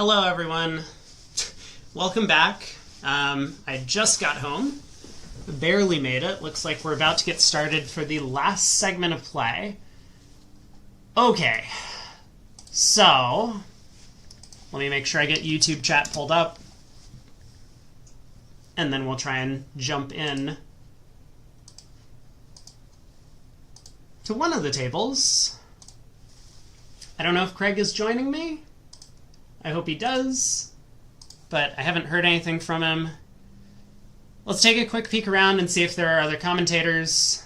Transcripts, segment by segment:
Hello everyone, welcome back. I just got home, barely made it. Looks like we're about to get started for the last segment of play. Okay, so let me make sure I get YouTube chat pulled up, and then we'll try and jump in to one of the tables. I don't know if Craig is joining me. I hope he does, but I haven't heard anything from him. Let's take a quick peek around and see if there are other commentators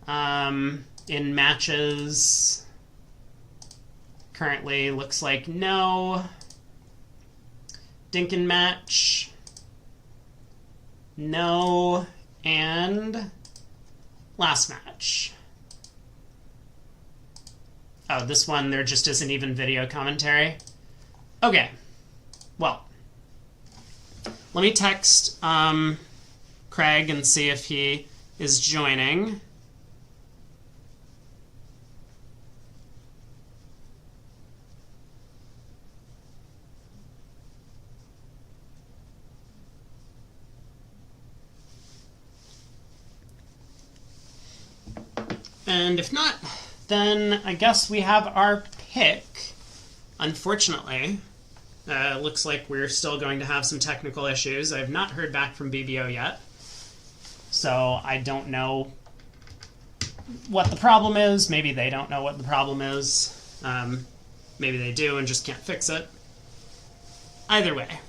in matches. Currently looks like no. Dinkin match, no, and last match. Oh, this one, there just isn't even video commentary. Okay, well, let me text Craig and see if he is joining. And if not, then I guess we have our pick. Unfortunately, looks like we're still going to have some technical issues. I have not heard back from BBO yet, so I don't know what the problem is. Maybe they don't know what the problem is. Maybe they do and just can't fix it. Either way,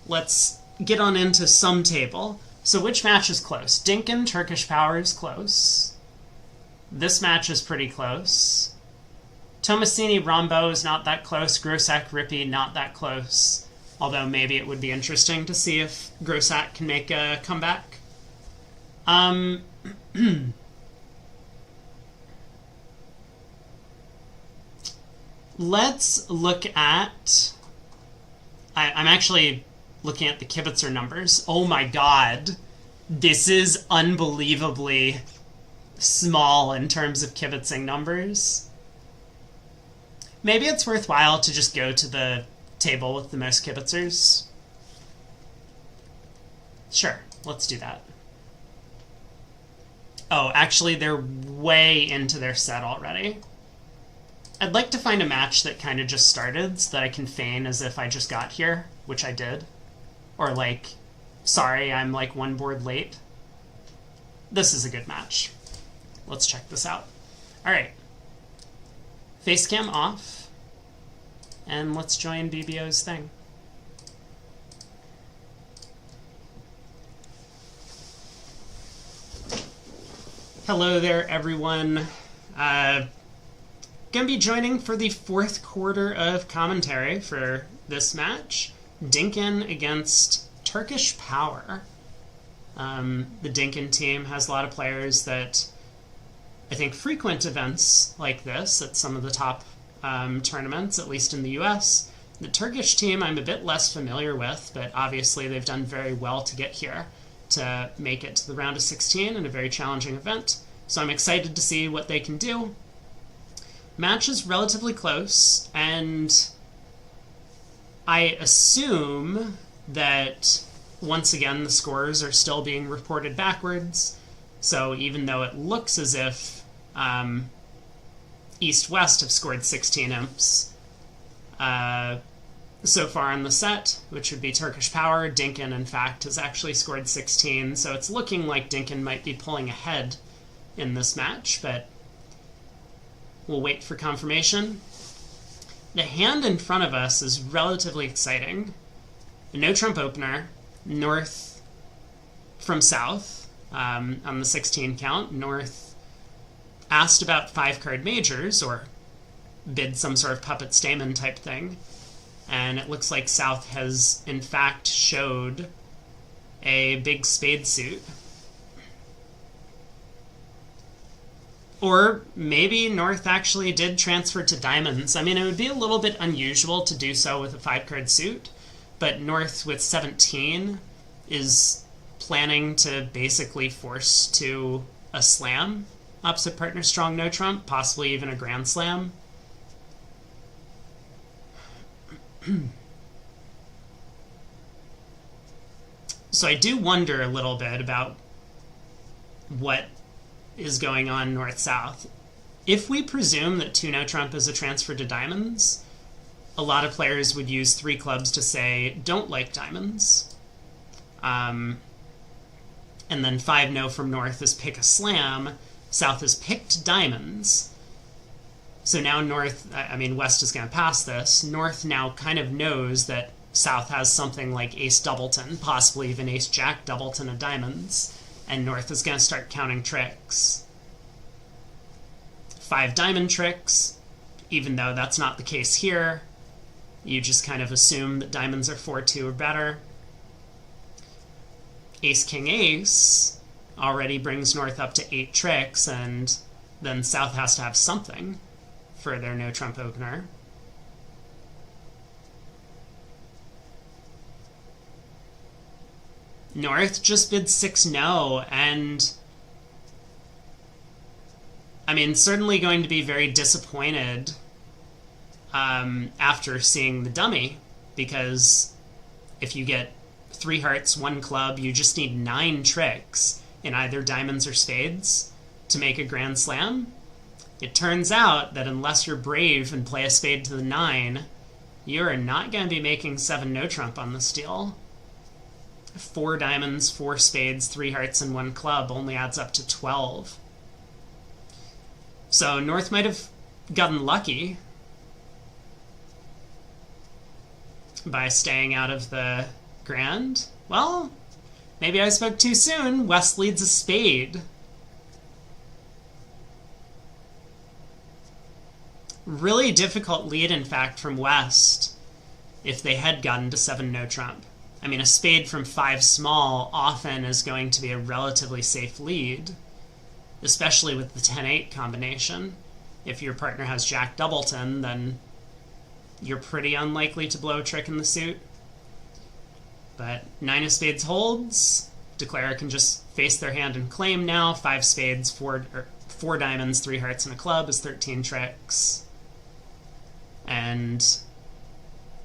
let's get on into some table. So which match is close? Dinkin, Turkish Power is close. This match is pretty close. Tomasini, Rombo is not that close. Grossack, Rippy, not that close. Although maybe it would be interesting to see if Grossack can make a comeback. Let's look at... I'm actually looking at the Kibitzer numbers. Oh my god. This is unbelievably small in terms of kibitzing numbers. Maybe it's worthwhile to just go to the table with the most kibitzers. Sure, let's do that. Oh, actually, they're way into their set already. I'd like to find a match that kind of just started so that I can feign as if I just got here, which I did. Or like, sorry, I'm like one board late. This is a good match. Let's check this out. All right. Facecam off. And let's join BBO's thing. Hello there, everyone. Gonna be joining for the fourth quarter of commentary for this match. Dinkin against Turkish Power. The Dinkin team has a lot of players that I think frequent events like this at some of the top tournaments, at least in the US. The Turkish team I'm a bit less familiar with, but obviously they've done very well to get here, to make it to the round of 16 in a very challenging event. So I'm excited to see what they can do. Match is relatively close, and I assume that once again the scores are still being reported backwards. So even though it looks as if East-West have scored 16 imps so far in the set, which would be Turkish Power, Dinkin, in fact, has actually scored 16. So it's looking like Dinkin might be pulling ahead in this match, but we'll wait for confirmation. The hand in front of us is relatively exciting. A no-trump opener, north from south. On the 16 count, North asked about 5-card majors, or bid some sort of puppet stamen type thing, and it looks like South has in fact showed a big spade suit. Or maybe North actually did transfer to diamonds. I mean, it would be a little bit unusual to do so with a 5-card suit, but North with 17 is planning to basically force to a slam opposite partner strong no trump, possibly even a grand slam. So I do wonder a little bit about what is going on north-south. If we presume that 2-no trump is a transfer to diamonds, a lot of players would use 3 clubs to say, don't like diamonds. And then 5-no from north is pick a slam. South is picked diamonds. So now west is going to pass this. North now kind of knows that south has something like ace doubleton, possibly even ace jack doubleton of diamonds. And north is going to start counting tricks. 5 diamond tricks, even though that's not the case here. You just kind of assume that diamonds are 4-2 or better. Ace king ace already brings north up to 8 tricks, and then south has to have something for their no trump opener. North just bid 6-no, and certainly going to be very disappointed after seeing the dummy, because if you get 3 hearts, 1 club, you just need 9 tricks in either diamonds or spades to make a grand slam. It turns out that unless you're brave and play a spade to the 9, you're not going to be making 7-no trump on this deal. 4 diamonds, 4 spades, 3 hearts, and 1 club only adds up to 12. So north might have gotten lucky by staying out of the grand. Well, maybe I spoke too soon. West leads a spade. Really difficult lead, in fact, from West if they had gotten to 7-no trump. A spade from 5 small often is going to be a relatively safe lead, especially with the 10-8 combination. If your partner has jack doubleton, then you're pretty unlikely to blow a trick in the suit. But 9 of spades holds. Declarer can just face their hand and claim now. 5 spades, 4 diamonds, 3 hearts, and a club is 13 tricks. And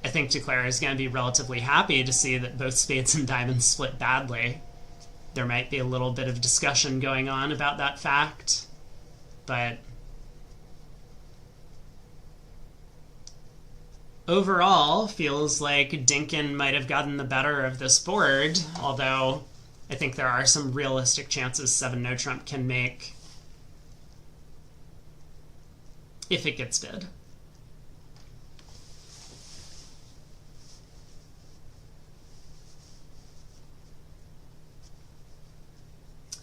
I think Declarer is going to be relatively happy to see that both spades and diamonds split badly. There might be a little bit of discussion going on about that fact, but overall, feels like Dinkin might have gotten the better of this board, although I think there are some realistic chances 7-no trump can make if it gets bid.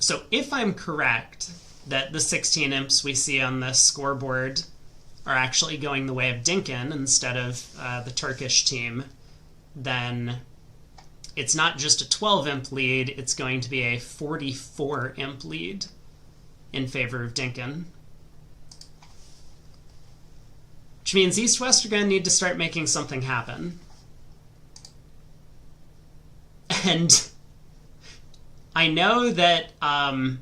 So if I'm correct that the 16 imps we see on this scoreboard are actually going the way of Dinkin instead of the Turkish team, then it's not just a 12 imp lead, it's going to be a 44 imp lead in favor of Dinkin. Which means East-West are going to need to start making something happen. And I know that I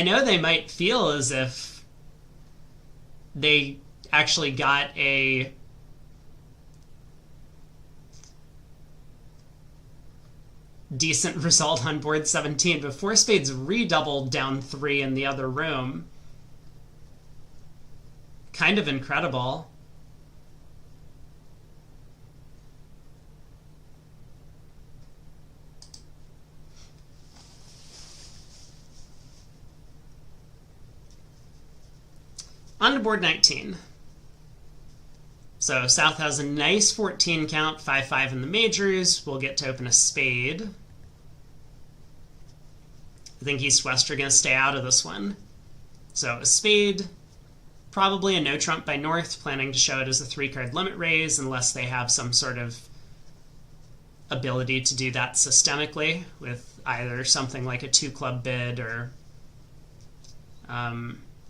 know they might feel as if they actually got a decent result on board 17, but 4 spades redoubled down 3 in the other room. Kind of incredible. On to board 19. So South has a nice 14 count, 5-5 in the majors. We'll get to open a spade. I think East-West are going to stay out of this one. So a spade, probably a no trump by North, planning to show it as a 3-card limit raise unless they have some sort of ability to do that systemically with either something like a 2-club bid or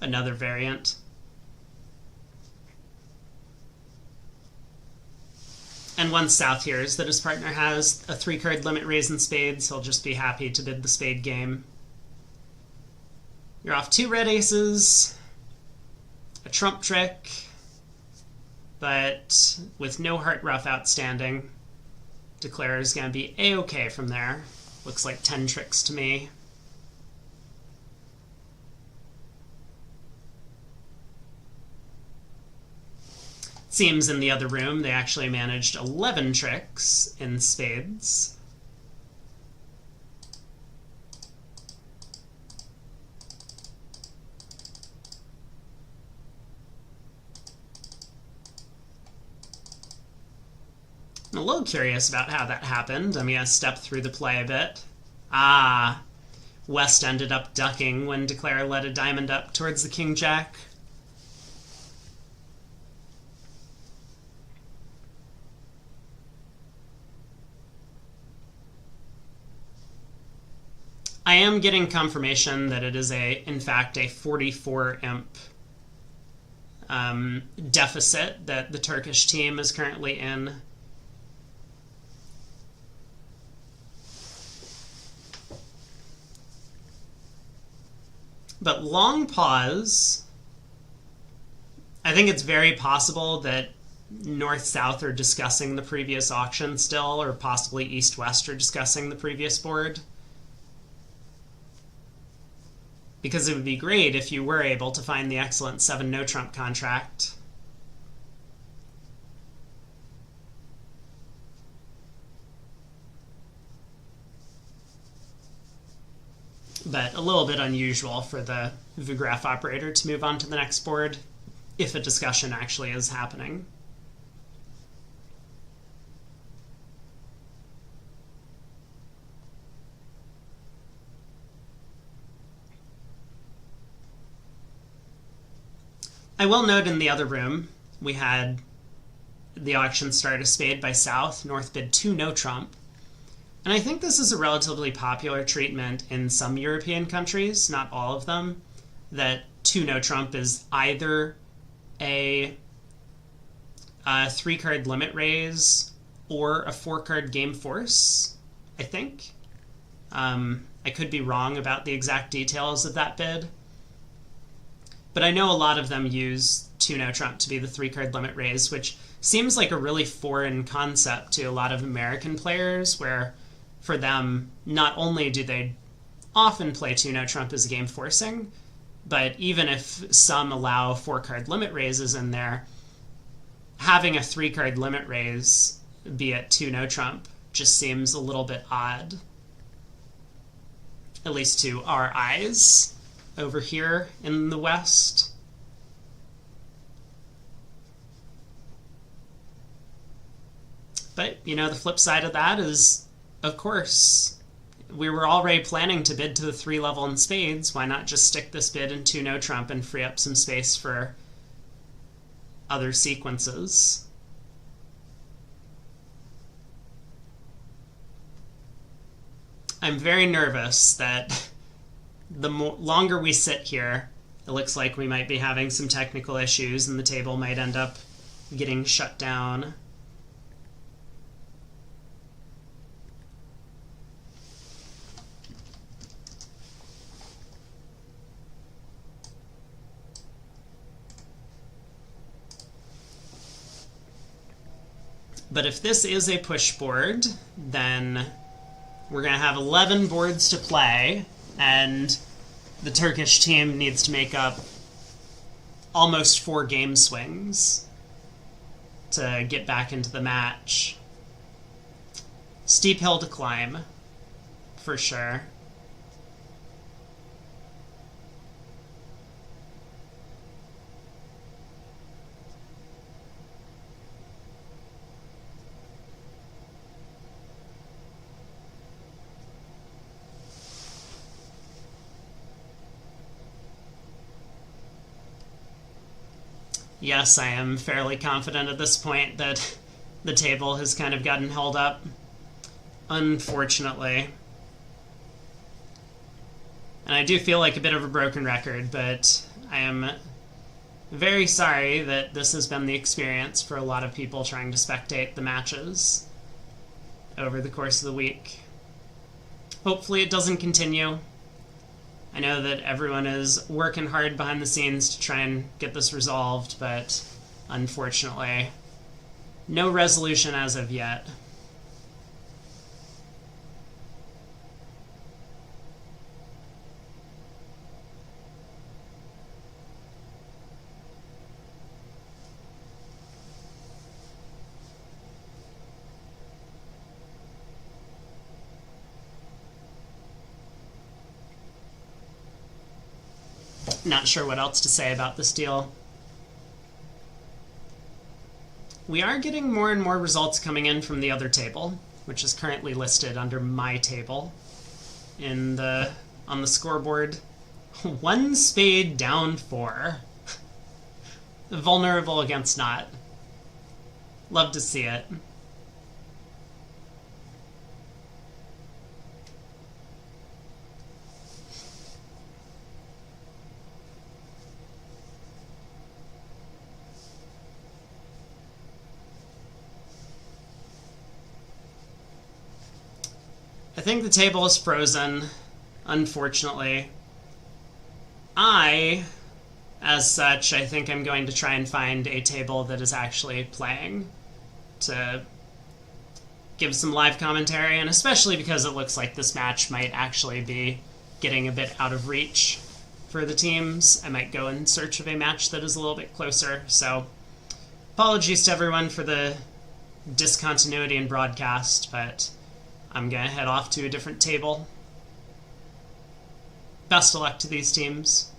another variant. And once South hears that his partner has a 3-card limit raise in spades, he'll just be happy to bid the spade game. You're off 2 red aces, a trump trick, but with no heart rough outstanding, Declare is going to be a-okay from there. Looks like 10 tricks to me. Seems in the other room they actually managed 11 tricks in spades. I'm a little curious about how that happened. I'm going to step through the play a bit. Ah, West ended up ducking when Declare led a diamond up towards the king-jack. I am getting confirmation that it is in fact a 44 imp deficit that the Turkish team is currently in. But long pause. I think it's very possible that North-South are discussing the previous auction still, or possibly East-West are discussing the previous board. Because it would be great if you were able to find the excellent 7 no-trump contract. But a little bit unusual for the VuGraph operator to move on to the next board if a discussion actually is happening. I will note in the other room, we had the auction start a spade by South, North bid 2 no-trump. And I think this is a relatively popular treatment in some European countries, not all of them, that 2 no-trump is either a 3-card limit raise or a 4-card game force, I think. I could be wrong about the exact details of that bid. But I know a lot of them use 2 no-trump to be the 3-card limit raise, which seems like a really foreign concept to a lot of American players, where for them, not only do they often play 2 no-trump as game forcing, but even if some allow 4-card limit raises in there, having a 3-card limit raise be at 2 no-trump just seems a little bit odd. At least to our eyes over here in the West. But, you know, the flip side of that is, of course, we were already planning to bid to the 3 level in spades. Why not just stick this bid in 2 no-trump and free up some space for other sequences? I'm very nervous that the longer we sit here, it looks like we might be having some technical issues and the table might end up getting shut down. But if this is a push board, then we're going to have 11 boards to play, and the Turkish team needs to make up almost 4 game swings to get back into the match. Steep hill to climb, for sure. Yes, I am fairly confident at this point that the table has kind of gotten held up, unfortunately. And I do feel like a bit of a broken record, but I am very sorry that this has been the experience for a lot of people trying to spectate the matches over the course of the week. Hopefully it doesn't continue. I know that everyone is working hard behind the scenes to try and get this resolved, but unfortunately. No resolution as of yet. Not sure what else to say about this deal. We are getting more and more results coming in from the other table, which is currently listed under my table on the scoreboard. One spade down 4. Vulnerable against not. Love to see it. I think the table is frozen, unfortunately. As such, I think I'm going to try and find a table that is actually playing to give some live commentary, and especially because it looks like this match might actually be getting a bit out of reach for the teams. I might go in search of a match that is a little bit closer, so apologies to everyone for the discontinuity in broadcast, but I'm going to head off to a different table. Best of luck to these teams.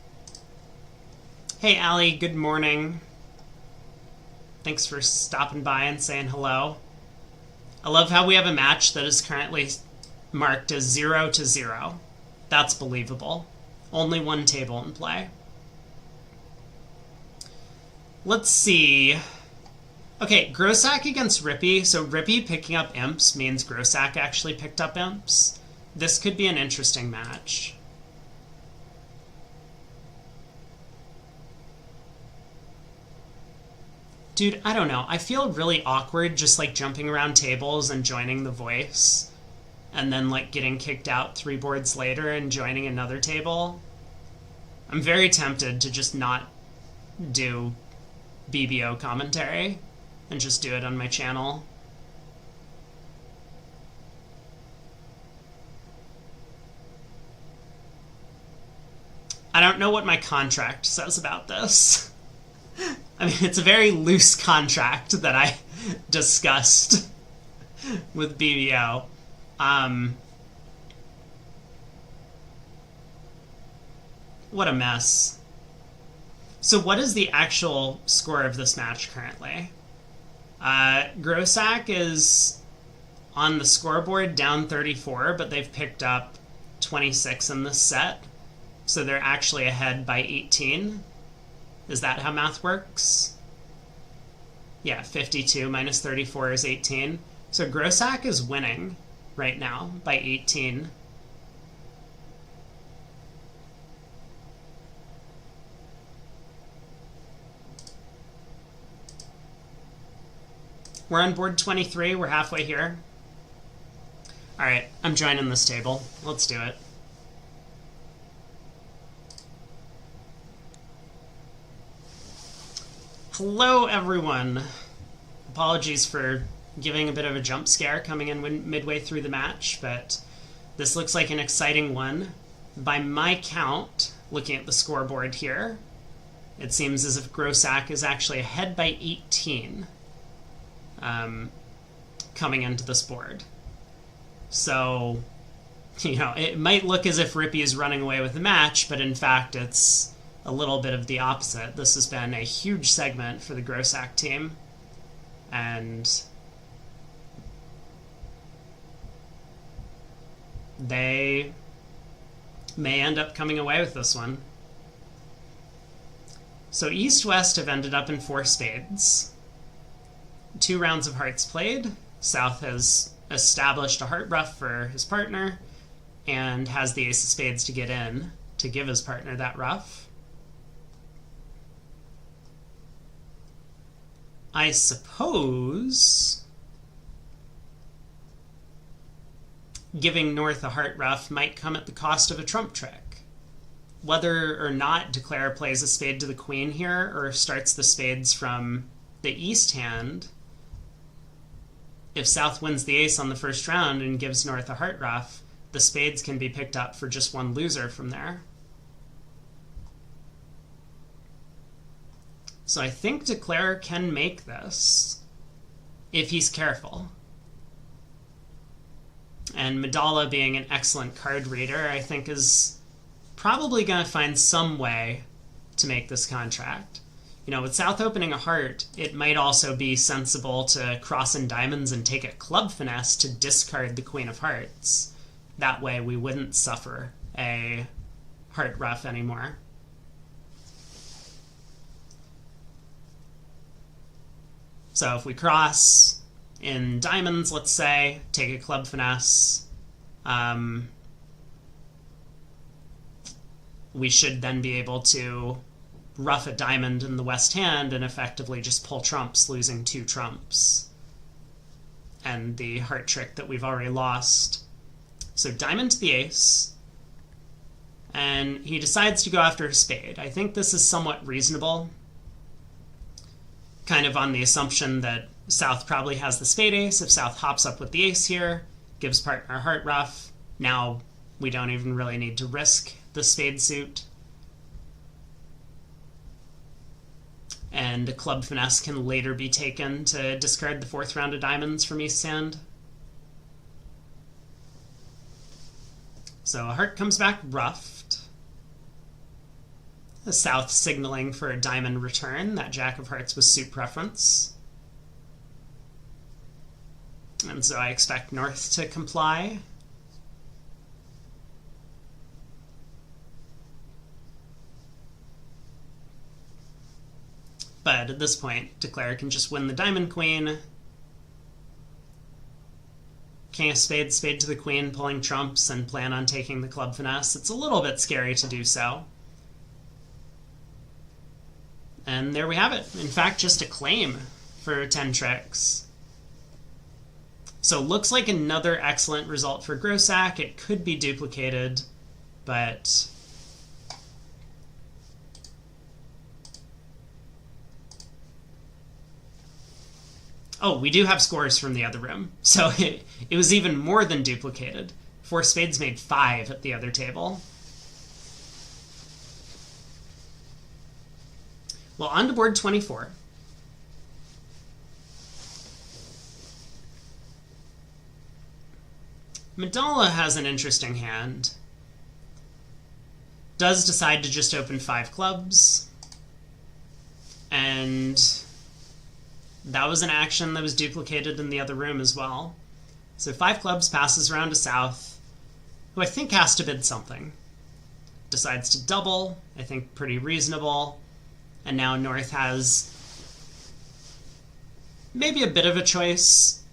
Hey, Allie, good morning. Thanks for stopping by and saying hello. I love how we have a match that is currently marked as 0-0. That's believable. Only one table in play. Let's see. Okay, Grossack against Rippy. So Rippy picking up imps means Grossack actually picked up imps. This could be an interesting match. Dude, I don't know. I feel really awkward just like jumping around tables and joining the voice. And then like getting kicked out 3 boards later and joining another table. I'm very tempted to just not do BBO commentary and just do it on my channel. I don't know what my contract says about this. I mean, it's a very loose contract that I discussed with BBO. What a mess. So what is the actual score of this match currently? Grossack is on the scoreboard down 34, but they've picked up 26 in this set. So they're actually ahead by 18. Is that how math works? Yeah, 52 minus 34 is 18. So Grossack is winning right now by 18. We're on board 23. We're halfway here. All right, I'm joining this table. Let's do it. Hello, everyone. Apologies for giving a bit of a jump scare coming in midway through the match, but this looks like an exciting one. By my count, looking at the scoreboard here, it seems as if Grossack is actually ahead by 18 coming into this board. So, you know, it might look as if Rippy is running away with the match, but in fact it's a little bit of the opposite. This has been a huge segment for the Grossack team, and they may end up coming away with this one. So East-West have ended up in 4 spades. 2 rounds of hearts played. South has established a heart ruff for his partner and has the ace of spades to get in to give his partner that ruff. I suppose giving North a heart ruff might come at the cost of a trump trick. Whether or not Declare plays a spade to the queen here or starts the spades from the East hand, if South wins the ace on the first round and gives North a heart ruff, the spades can be picked up for just one loser from there. So I think Declare can make this if he's careful. And Madala, being an excellent card reader, I think is probably going to find some way to make this contract. You know, with South opening a heart, it might also be sensible to cross in diamonds and take a club finesse to discard the Queen of Hearts. That way we wouldn't suffer a heart ruff anymore. So if we cross in diamonds, let's say, take a club finesse, we should then be able to ruff a diamond in the west hand and effectively just pull trumps, losing 2 trumps. And the heart trick that we've already lost. So diamond to the ace, and he decides to go after a spade. I think this is somewhat reasonable, kind of on the assumption that South probably has the spade ace. If South hops up with the ace here, gives partner a heart ruff, now we don't even really need to risk the spade suit. And a club finesse can later be taken to discard the 4th round of diamonds from East hand. So a heart comes back ruffed. The South signaling for a diamond return. That Jack of Hearts was suit preference. And so I expect North to comply. But at this point, Declare can just win the diamond queen. King of spades, spade to the queen, pulling trumps, and plan on taking the club finesse. It's a little bit scary to do so. And there we have it. In fact, just a claim for 10 tricks. So looks like another excellent result for Grossack. It could be duplicated, but oh, we do have scores from the other room. So it was even more than duplicated. 4 spades made 5 at the other table. Well, on to board 24. Madala has an interesting hand. Does decide to just open 5 clubs. And that was an action that was duplicated in the other room as well. So 5 clubs passes around to South, who I think has to bid something. Decides to double, I think pretty reasonable. And now North has maybe a bit of a choice.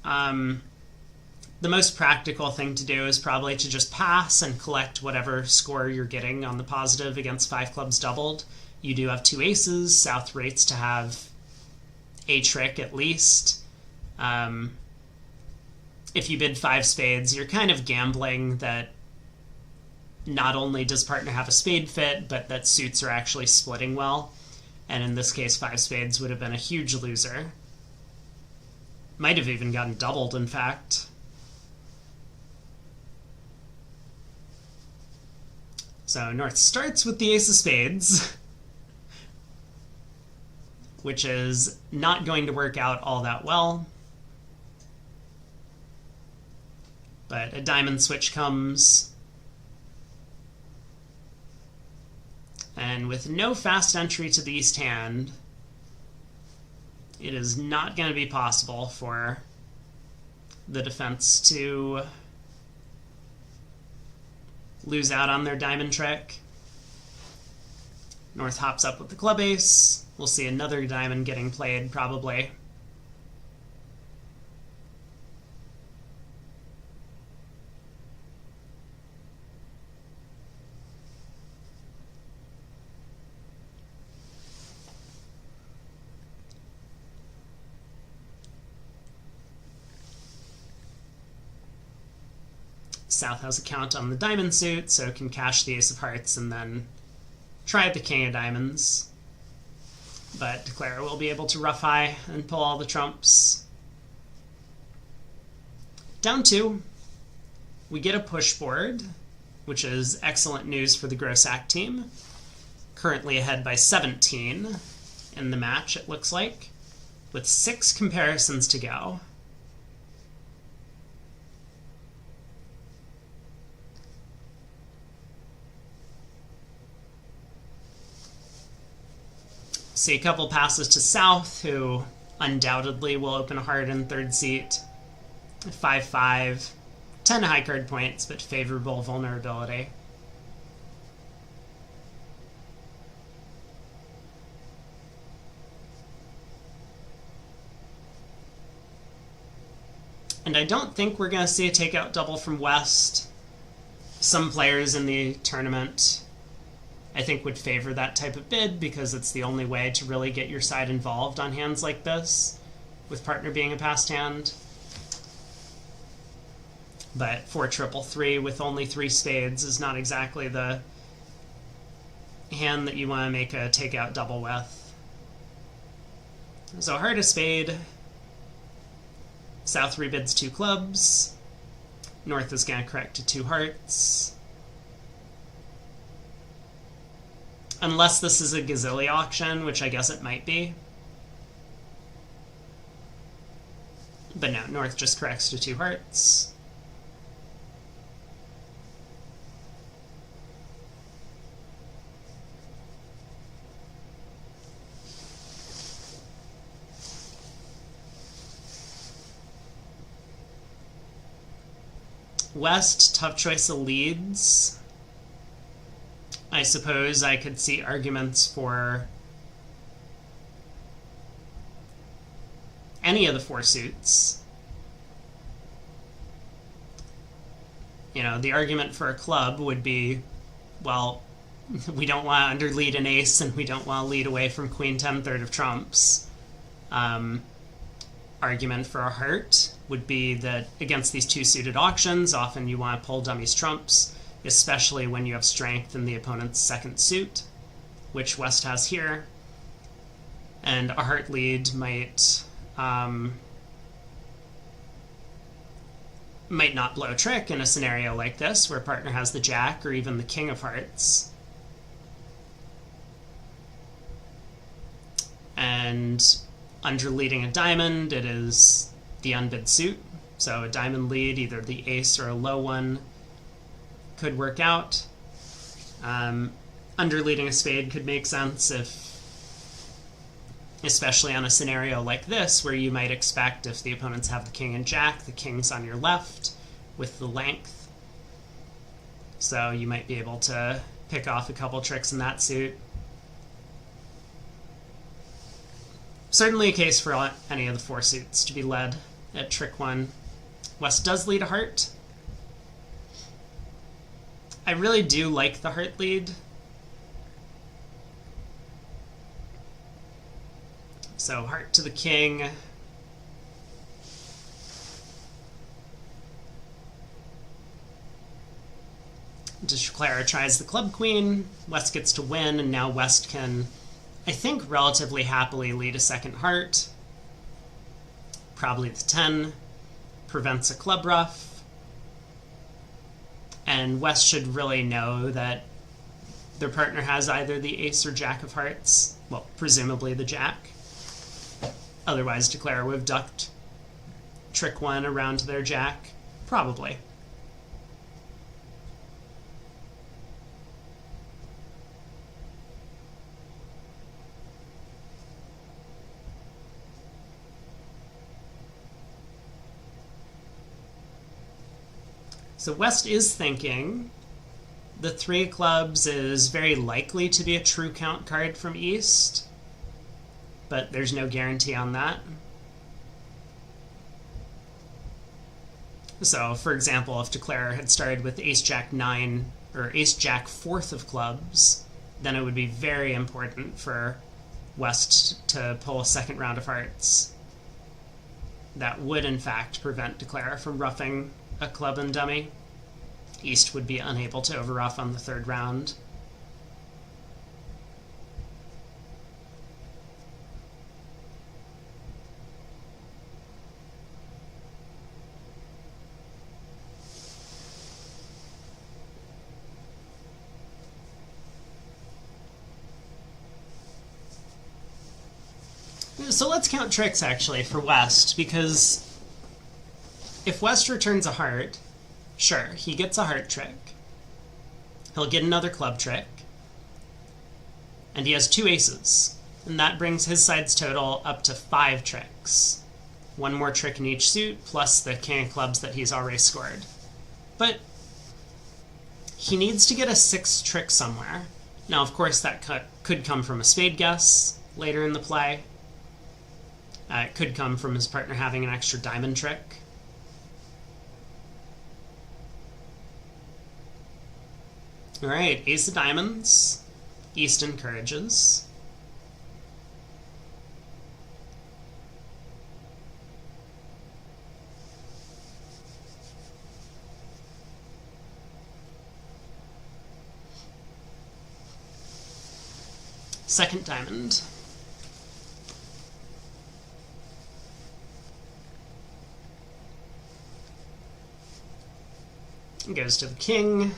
The most practical thing to do is probably to just pass and collect whatever score you're getting on the positive against 5 clubs doubled. You do have 2 aces. South rates to have a trick at least. If you bid 5 spades, you're kind of gambling that not only does partner have a spade fit, but that suits are actually splitting well. And in this case, 5 spades would have been a huge loser. Might have even gotten doubled, in fact. So North starts with the ace of spades, which is not going to work out all that well. But a diamond switch comes. And with no fast entry to the east hand, it is not going to be possible for the defense to lose out on their diamond trick. North hops up with the club ace. We'll see another diamond getting played, probably. South has a count on the diamond suit, so can cash the ace of hearts and then try the king of diamonds. but Declare will be able to rough high and pull all the trumps. Down 2, we get a push board, which is excellent news for the Grossack team. Currently ahead by 17 in the match, it looks like, with 6 comparisons to go. See a couple passes to South, who undoubtedly will open a heart in third seat. 5-5, 10 high card points, but favorable vulnerability. And I don't think we're going to see a takeout double from West. Some players in the tournament, I think, would favor that type of bid because it's the only way to really get your side involved on hands like this, with partner being a passed hand. But 4-3-3 with only 3 spades is not exactly the hand that you want to make a takeout double with. So heart of spade. South rebids 2 clubs. North is going to correct to 2 hearts. Unless this is a gazilli auction, which I guess it might be. But no, North just corrects to 2 hearts. West, tough choice of leads. I suppose I could see arguments for any of the 4 suits. You know, the argument for a club would be, well, we don't want to underlead an ace and we don't want to lead away from Queen 10 third of trumps. Argument for a heart would be that against these 2 suited auctions, often you want to pull dummies trumps, especially when you have strength in the opponent's second suit, which West has here. And a heart lead might not blow a trick in a scenario like this, where partner has the jack or even the king of hearts. And under leading a diamond, it is the unbid suit. So a diamond lead, either the ace or a low one, could work out. Under leading a spade could make sense especially on a scenario like this, where you might expect, if the opponents have the king and jack, the king's on your left with the length. So you might be able to pick off a couple tricks in that suit. Certainly a case for any of the 4 suits to be led at trick 1. West does lead a heart. I really do like the heart lead. So heart to the king. Clara tries the club queen. West gets to win, and now West can, I think, relatively happily lead a second heart. Probably the 10. Prevents a club ruff. And West should really know that their partner has either the ace or jack of hearts. Well, presumably the jack. Otherwise, Declare would have ducked trick 1 around to their jack. Probably. So West is thinking the 3 of clubs is very likely to be a true count card from East, but there's no guarantee on that. So, for example, if Declare had started with ace-jack 9 or ace-jack 4th of clubs, then it would be very important for West to pull a second round of hearts. That would, in fact, prevent Declare from roughing a club and dummy. East would be unable to overruff on the 3rd round. So let's count tricks, actually, for West, because if West returns a heart, sure, he gets a heart trick. He'll get another club trick. And he has 2 aces. And that brings his side's total up to 5 tricks. 1 more trick in each suit, plus the king of clubs that he's already scored. But he needs to get a 6th trick somewhere. Now, of course, that could come from a spade guess later in the play. It could come from his partner having an extra diamond trick. All right, ace of diamonds. East encourages. Second diamond. Goes to the king.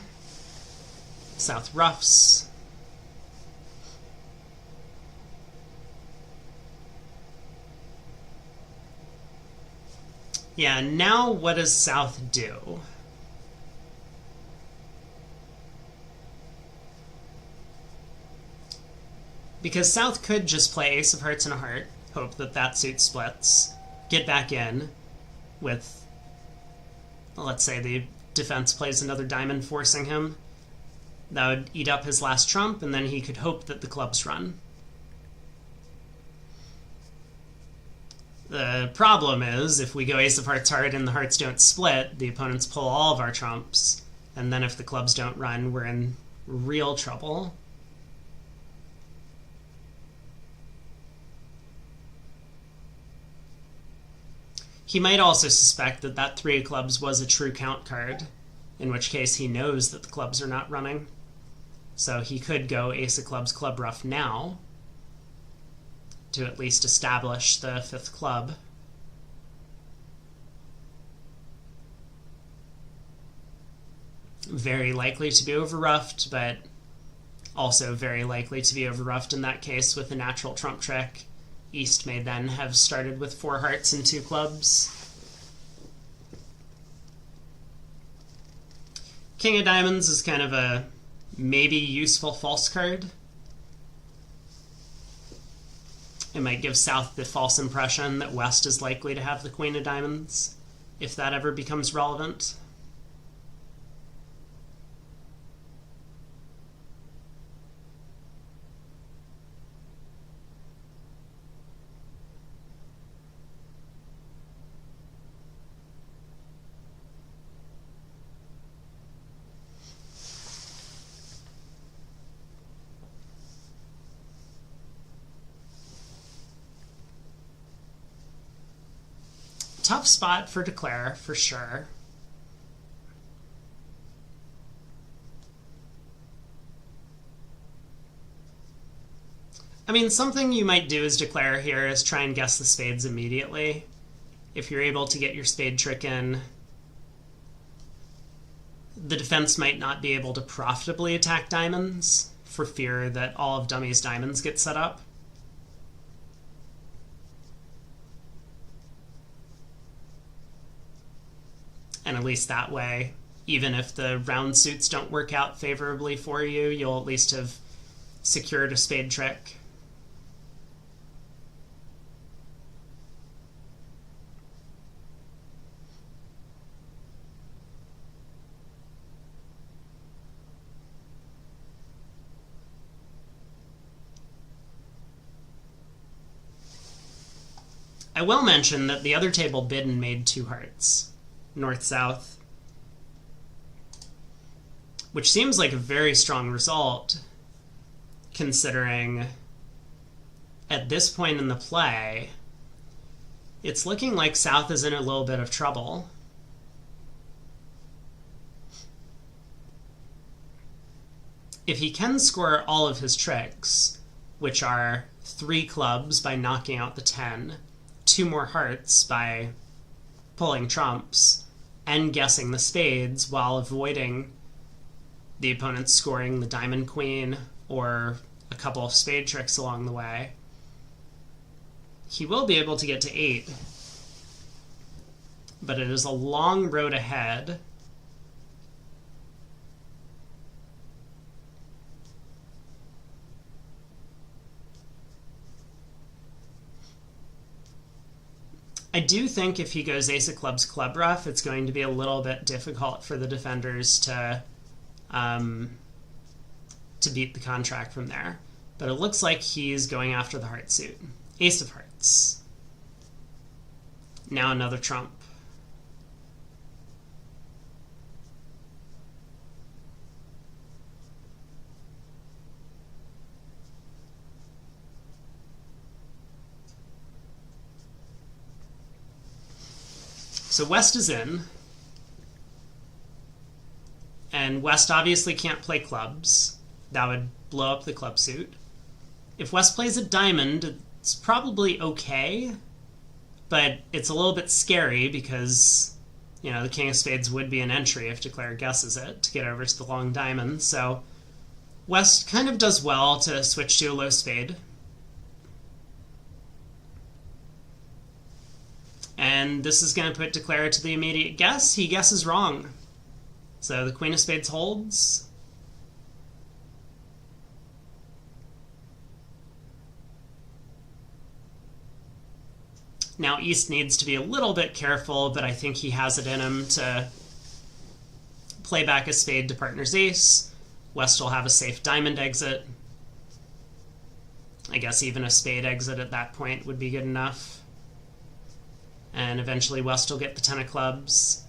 South ruffs. Yeah, now what does South do? Because South could just play ace of hearts and a heart, hope that that suit splits, get back in with, let's say the defense plays another diamond forcing him. That would eat up his last trump, and then he could hope that the clubs run. The problem is, if we go ace of hearts heart and the hearts don't split, the opponents pull all of our trumps, and then if the clubs don't run, we're in real trouble. He might also suspect that that 3 of clubs was a true count card, in which case he knows that the clubs are not running. So he could go ace of clubs, club ruff now, to at least establish the 5th club. Very likely to be overruffed, but also very likely to be overruffed in that case with a natural trump trick. East may then have started with 4 hearts and 2 clubs. King of diamonds is kind of a maybe useful false card. It might give South the false impression that West is likely to have the queen of diamonds, if that ever becomes relevant. Tough spot for declare, for sure. I mean, something you might do as declare here is try and guess the spades immediately. If you're able to get your spade trick in, the defense might not be able to profitably attack diamonds for fear that all of dummy's diamonds get set up. And at least that way, even if the round suits don't work out favorably for you, you'll at least have secured a spade trick. I will mention that the other table bid and made 2 hearts. North-south, which seems like a very strong result, considering at this point in the play, it's looking like South is in a little bit of trouble. If he can score all of his tricks, which are 3 clubs by knocking out the 10, 2 more hearts by pulling trumps, and guessing the spades while avoiding the opponent scoring the diamond queen or a couple of spade tricks along the way, he will be able to get to 8. But it is a long road ahead. I do think if he goes ace of clubs, club rough, it's going to be a little bit difficult for the defenders to beat the contract from there. But it looks like he's going after the heart suit. Ace of hearts. Now another trump. So West is in, and West obviously can't play clubs. That would blow up the club suit. If West plays a diamond, it's probably okay, but it's a little bit scary because, you know, the king of spades would be an entry if Declare guesses it to get over to the long diamond. So West kind of does well to switch to a low spade. And this is going to put Declare to the immediate guess. He guesses wrong. So the queen of spades holds. Now East needs to be a little bit careful, but I think he has it in him to play back a spade to partner's ace. West will have a safe diamond exit. I guess even a spade exit at that point would be good enough. And eventually West will get the 10 of clubs.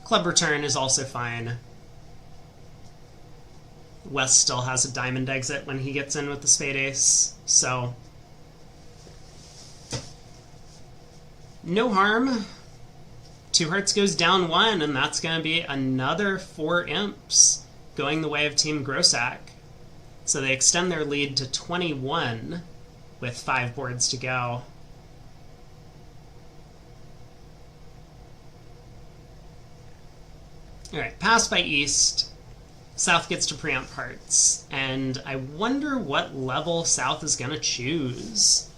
Club return is also fine. West still has a diamond exit when he gets in with the spade ace, so no harm. 2 hearts goes down 1, and that's going to be another 4 imps going the way of Team Grossack. So they extend their lead to 21 with 5 boards to go. Alright, pass by East. South gets to preempt hearts, and I wonder what level South is going to choose.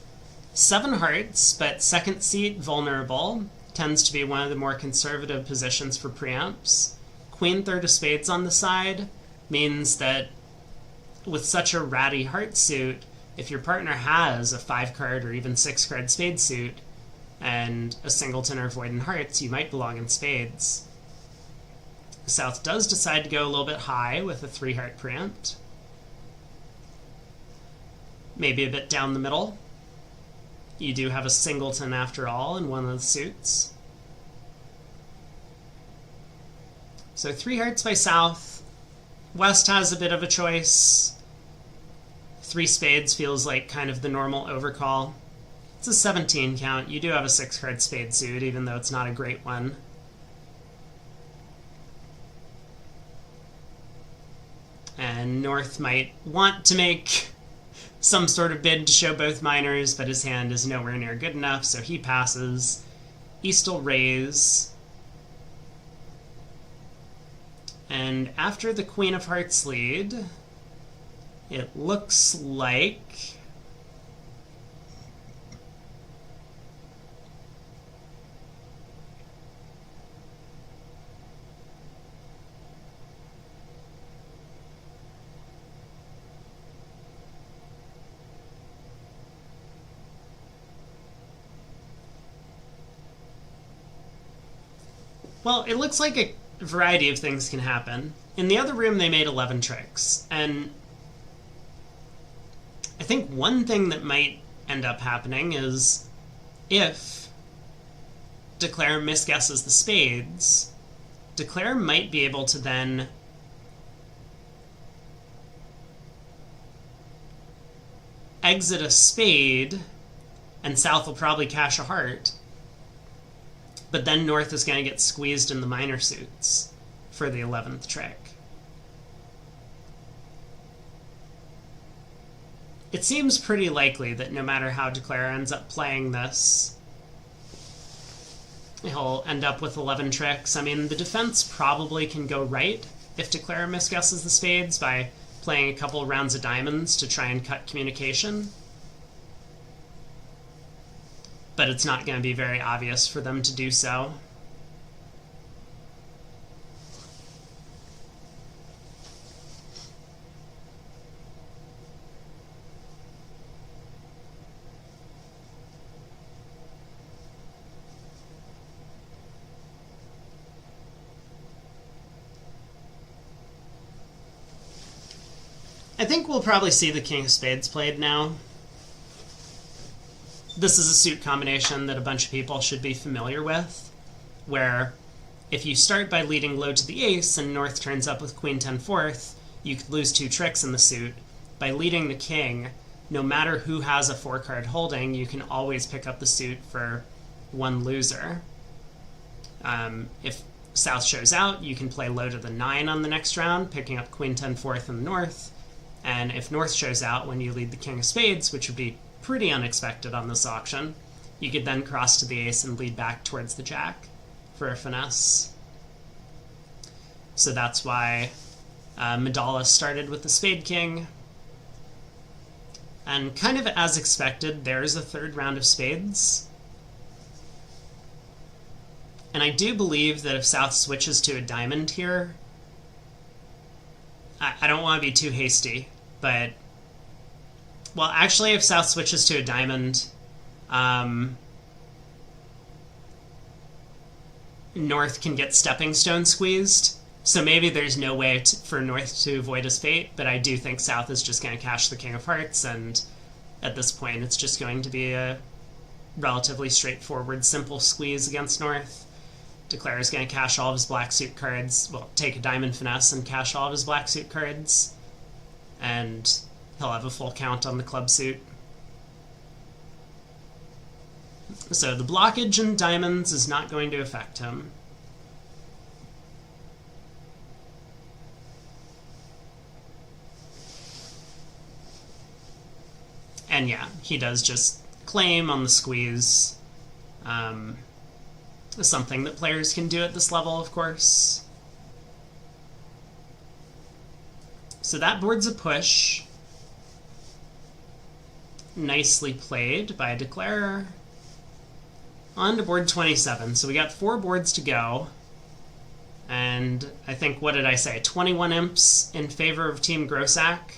7 hearts, but second seat vulnerable. Tends to be one of the more conservative positions for preempts. Queen third of spades on the side means that with such a ratty heart suit, if your partner has a 5-card or even 6-card spade suit and a singleton or void in hearts, you might belong in spades. South does decide to go a little bit high with a 3-heart preempt. Maybe a bit down the middle. You do have a singleton after all in one of the suits. So 3 hearts by South. West has a bit of a choice. 3 spades feels like kind of the normal overcall. It's a 17 count. You do have a 6-card spade suit, even though it's not a great one. And North might want to make some sort of bid to show both minors, but his hand is nowhere near good enough, so he passes. East will raise. And after the Queen of Hearts lead, it looks like well, it looks like a variety of things can happen. In the other room, they made 11 tricks, and I think one thing that might end up happening is if Declare misguesses the spades, Declare might be able to then exit a spade, and South will probably cash a heart, but then North is going to get squeezed in the minor suits for the 11th trick. It seems pretty likely that no matter how Declare ends up playing this, he'll end up with 11 tricks. I mean, the defense probably can go right if Declare misguesses the spades by playing a couple rounds of diamonds to try and cut communication. But it's not going to be very obvious for them to do so. I think we'll probably see the King of Spades played now. This is a suit combination that a bunch of people should be familiar with, where if you start by leading low to the ace and North turns up with Queen 10 fourth, you could lose 2 tricks in the suit. By leading the king, no matter who has a 4-card holding, you can always pick up the suit for 1 loser. If South shows out, you can play low to the 9 on the next round, picking up Queen 10 fourth in the North. And if North shows out when you lead the King of Spades, which would be pretty unexpected on this auction, you could then cross to the ace and lead back towards the jack for a finesse. So that's why Madala started with the Spade King. And kind of as expected, there's a 3rd round of spades. And I do believe that if South switches to a diamond here, I don't want to be too hasty, but... Well, actually, if South switches to a diamond, North can get stepping stone squeezed. So maybe there's no way for North to avoid his fate, but I do think South is just going to cash the King of Hearts, and at this point it's just going to be a relatively straightforward, simple squeeze against North. Declare is going to cash all of his black suit cards, well, take a diamond finesse and cash all of his black suit cards, and he'll have a full count on the club suit. So the blockage in diamonds is not going to affect him. And yeah, he does just claim on the squeeze. Something that players can do at this level, of course. So that board's a push. Nicely played by a declarer. On to board 27. So we got 4 boards to go. And I think, what did I say? 21 imps in favor of Team Grossack.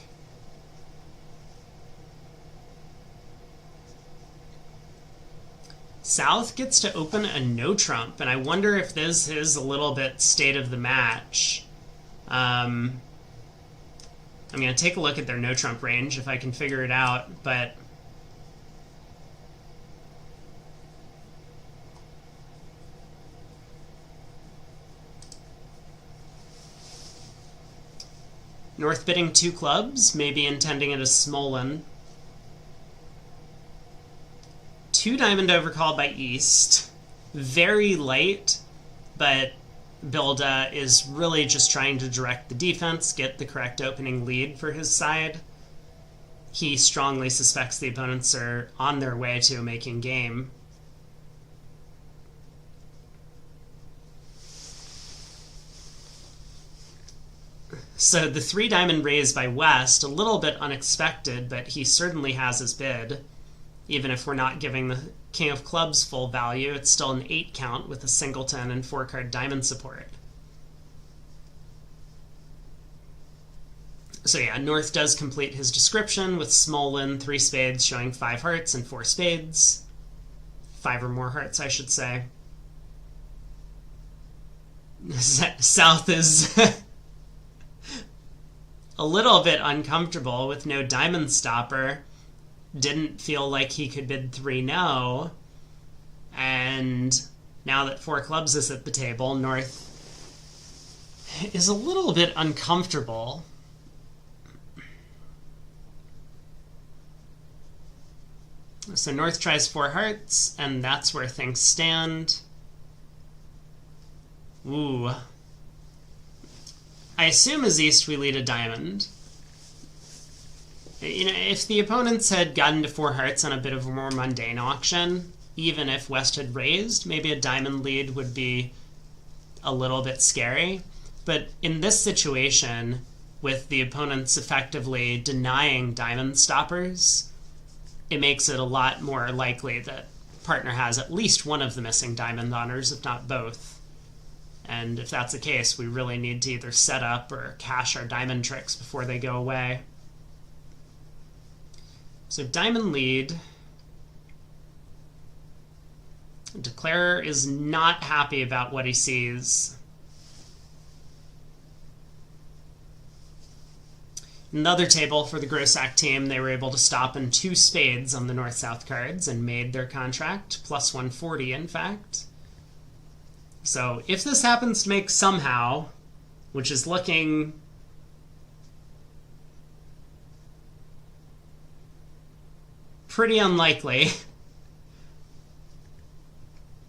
South gets to open a no trump, and I wonder if this is a little bit state of the match. I'm going to take a look at their no trump range if I can figure it out, but North bidding 2 clubs, maybe intending it as Smolin. 2 diamond overcall by East. Very light, but Bilda is really just trying to direct the defense, get the correct opening lead for his side. He strongly suspects the opponents are on their way to making game. So the 3 diamond raise by West, a little bit unexpected, but he certainly has his bid. Even if we're not giving the King of Clubs full value, it's still an 8 count with a singleton and 4-card diamond support. So yeah, North does complete his description with Smolin, 3 spades showing 5 hearts and 4 spades. 5 or more hearts, I should say. South is a little bit uncomfortable with no diamond stopper. Didn't feel like he could bid 3 no. And now that 4 clubs is at the table, North is a little bit uncomfortable. So North tries 4 hearts, and that's where things stand. Ooh. I assume as East we lead a diamond. You know, if the opponents had gotten to 4 hearts on a bit of a more mundane auction, even if West had raised, maybe a diamond lead would be a little bit scary. But in this situation, with the opponents effectively denying diamond stoppers, it makes it a lot more likely that partner has at least one of the missing diamond honors, if not both. And if that's the case, we really need to either set up or cache our diamond tricks before they go away. So diamond lead. Declarer is not happy about what he sees. Another table for the Grossack team, they were able to stop in 2 spades on the north-south cards and made their contract, plus 140 in fact. So if this happens to make somehow, which is looking pretty unlikely,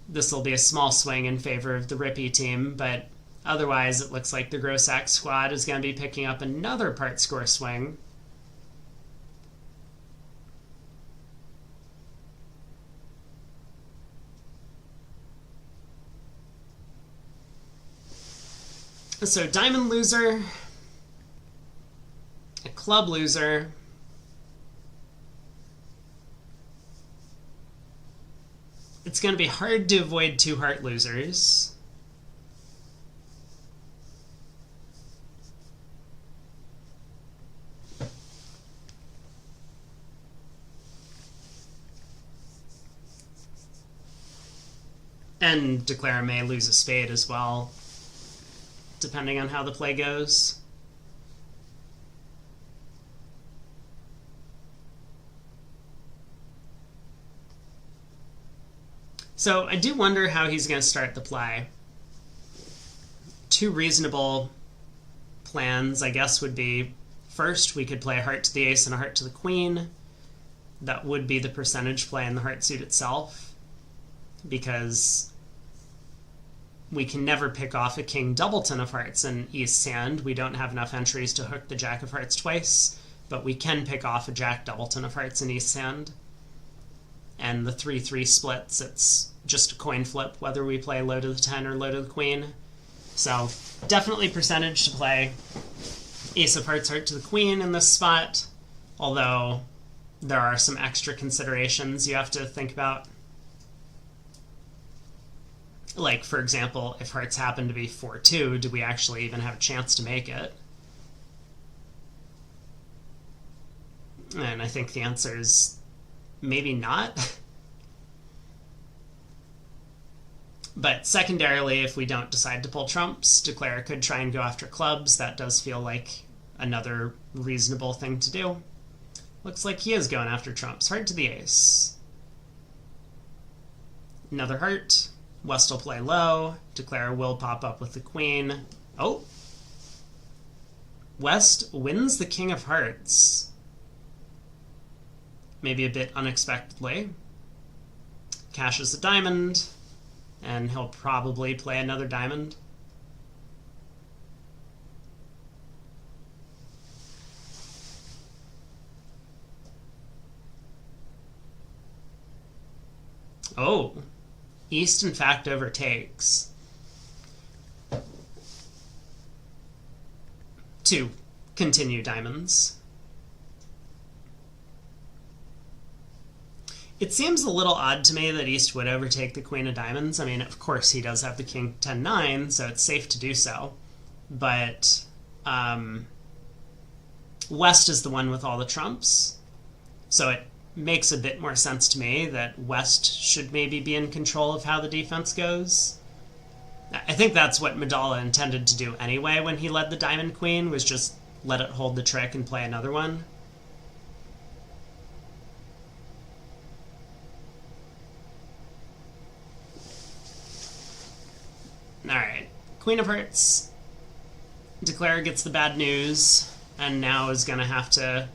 this will be a small swing in favor of the Rippy team, but otherwise it looks like the Grossack squad is going to be picking up another part score swing. So diamond loser, a club loser, it's going to be hard to avoid 2 heart losers. And Declarer may lose a spade as well, depending on how the play goes. So I do wonder how he's going to start the play. 2 reasonable plans, I guess, would be, first, we could play a heart to the ace and a heart to the queen. That would be the percentage play in the heart suit itself, because we can never pick off a king doubleton of hearts in East's hand. We don't have enough entries to hook the jack of hearts twice, but we can pick off a jack doubleton of hearts in East's hand. And the 3-3 splits, it's just a coin flip whether we play low to the 10 or low to the queen. So definitely percentage to play ace of hearts, heart to the queen in this spot, although there are some extra considerations you have to think about. Like, for example, if hearts happen to be 4-2, do we actually even have a chance to make it? And I think the answer is maybe not. But secondarily, if we don't decide to pull trumps, Declarer could try and go after clubs. That does feel like another reasonable thing to do. Looks like he is going after trumps. Heart to the ace. Another heart. West will play low. Declarer will pop up with the queen. Oh! West wins the king of hearts. Maybe a bit unexpectedly. Cashes a diamond, and he'll probably play another diamond. Oh! East, in fact, overtakes. To continue diamonds. It seems a little odd to me that East would overtake the queen of diamonds. I mean, of course, he does have the king 10-9, so it's safe to do so. But West is the one with all the trumps, so it makes a bit more sense to me that West should maybe be in control of how the defense goes. I think that's what Madala intended to do anyway when he led the diamond queen, was just let it hold the trick and play another one. Alright, Queen of Hearts. Declarer gets the bad news, and now is going to have to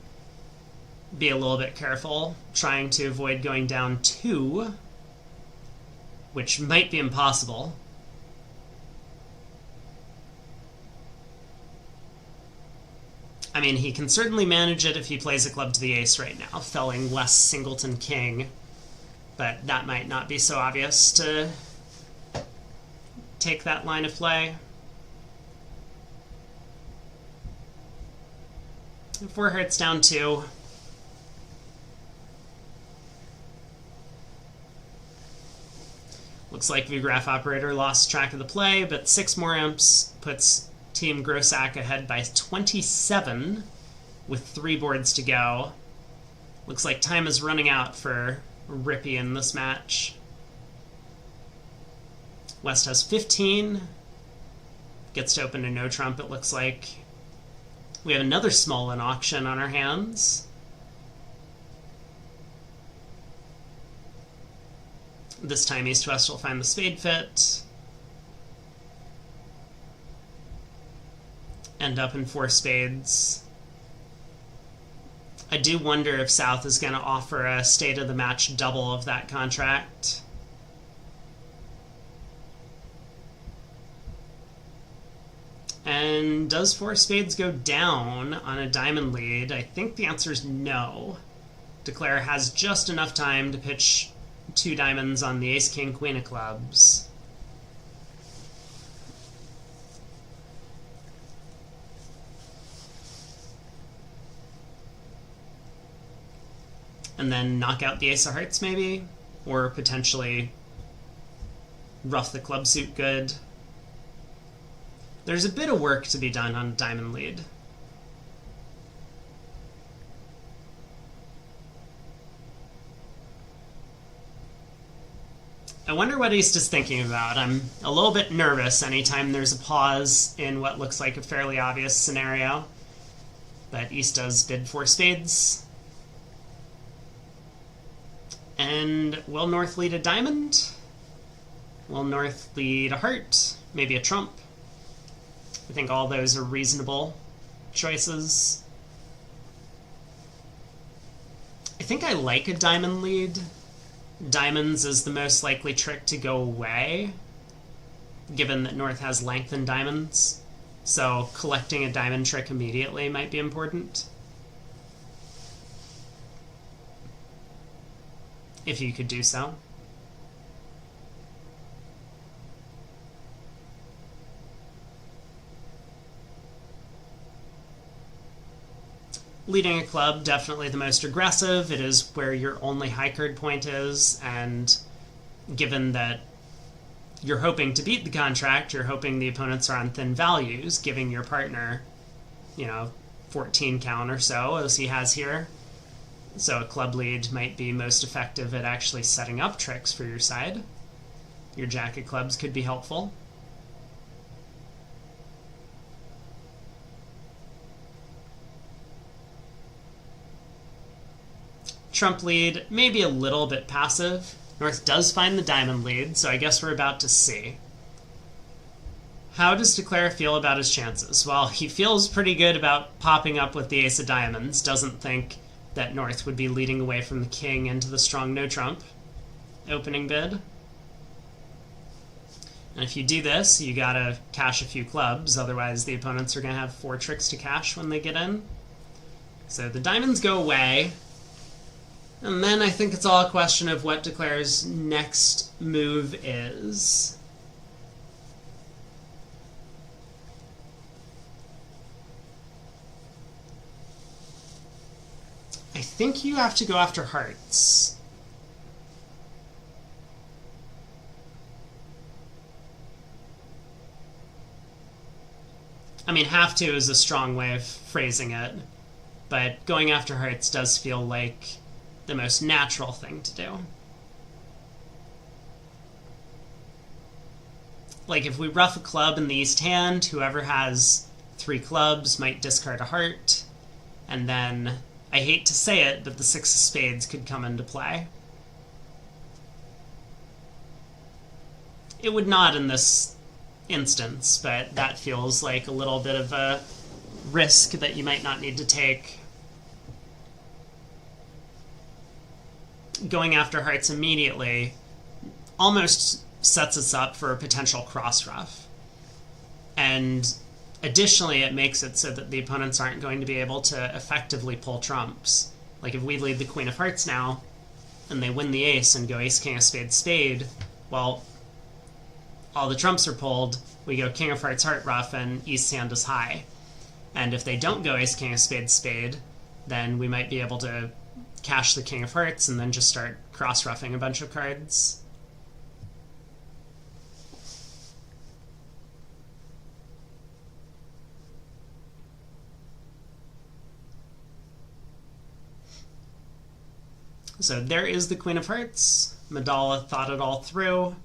be a little bit careful, trying to avoid going down 2, which might be impossible. I mean, he can certainly manage it if he plays a club to the ace right now, felling West singleton king, but that might not be so obvious to take that line of play. Four hearts down 2. Looks like VGraph Operator lost track of the play, but 6 more imps puts Team Grossack ahead by 27 with 3 boards to go. Looks like time is running out for Rippy in this match. West has 15. Gets to open a no trump, it looks like. We have another small in auction on our hands. This time East-West will find the spade fit. End up in 4 spades. I do wonder if South is going to offer a state of the match double of that contract. And does 4 spades go down on a diamond lead? I think the answer is no. Declare has just enough time to pitch 2 diamonds on the ace, king, queen of clubs. And then knock out the ace of hearts, maybe? Or potentially rough the club suit good. There's a bit of work to be done on a diamond lead. I wonder what East is thinking about. I'm a little bit nervous anytime there's a pause in what looks like a fairly obvious scenario. But East does bid 4 spades. And will North lead a diamond? Will North lead a heart? Maybe a trump? I think all those are reasonable choices. I think I like a diamond lead. Diamonds is the most likely trick to go away, given that North has lengthened diamonds. So collecting a diamond trick immediately might be important. If you could do so. Leading a club, definitely the most aggressive. It is where your only high card point is, and given that you're hoping to beat the contract, you're hoping the opponents are on thin values, giving your partner, 14 count or so, as he has here. So a club lead might be most effective at actually setting up tricks for your side. Your jack of clubs could be helpful. Trump lead, maybe a little bit passive. North does find the diamond lead, so I guess we're about to see. How does Declare feel about his chances? Well, he feels pretty good about popping up with the ace of diamonds. Doesn't think that North would be leading away from the king into the strong no trump opening bid. And if you do this, you gotta cash a few clubs, otherwise the opponents are gonna have 4 tricks to cash when they get in. So the diamonds go away. And then I think it's all a question of what Declare's next move is. I think you have to go after hearts. I mean, have to is a strong way of phrasing it, but going after hearts does feel like the most natural thing to do. Like, if we rough a club in the east hand, whoever has 3 clubs might discard a heart, and then, I hate to say it, but the 6 of spades could come into play. It would not in this instance, but that feels like a little bit of a risk that you might not need to take. Going after hearts immediately almost sets us up for a potential cross-ruff. And additionally, it makes it so that the opponents aren't going to be able to effectively pull trumps. Like, if we lead the queen of hearts now, and they win the ace and go ace, king of spades, spade, well, all the trumps are pulled, we go king of hearts, heart ruff, and east hand is high. And if they don't go ace, king of spades, spade, then we might be able to cash the king of hearts and then just start cross-ruffing a bunch of cards. So there is the queen of hearts. Madala thought it all through.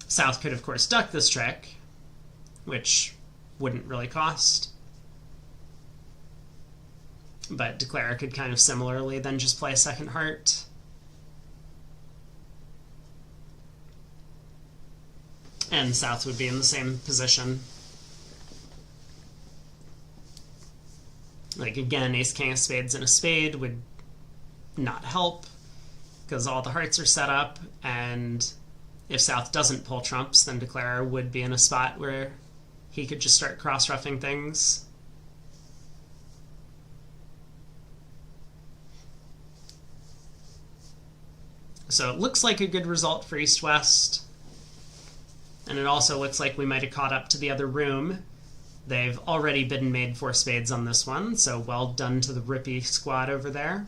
South could, of course, duck this trick, which wouldn't really cost. But Declare could kind of similarly then just play a second heart. And South would be in the same position. Like, again, ace, king of spades and a spade would not help, because all the hearts are set up, and if South doesn't pull trumps, then Declare would be in a spot where he could just start cross-ruffing things. So it looks like a good result for East-West, and it also looks like we might have caught up to the other room. They've already bid and made 4 spades on this one, so well done to the Rippy squad over there.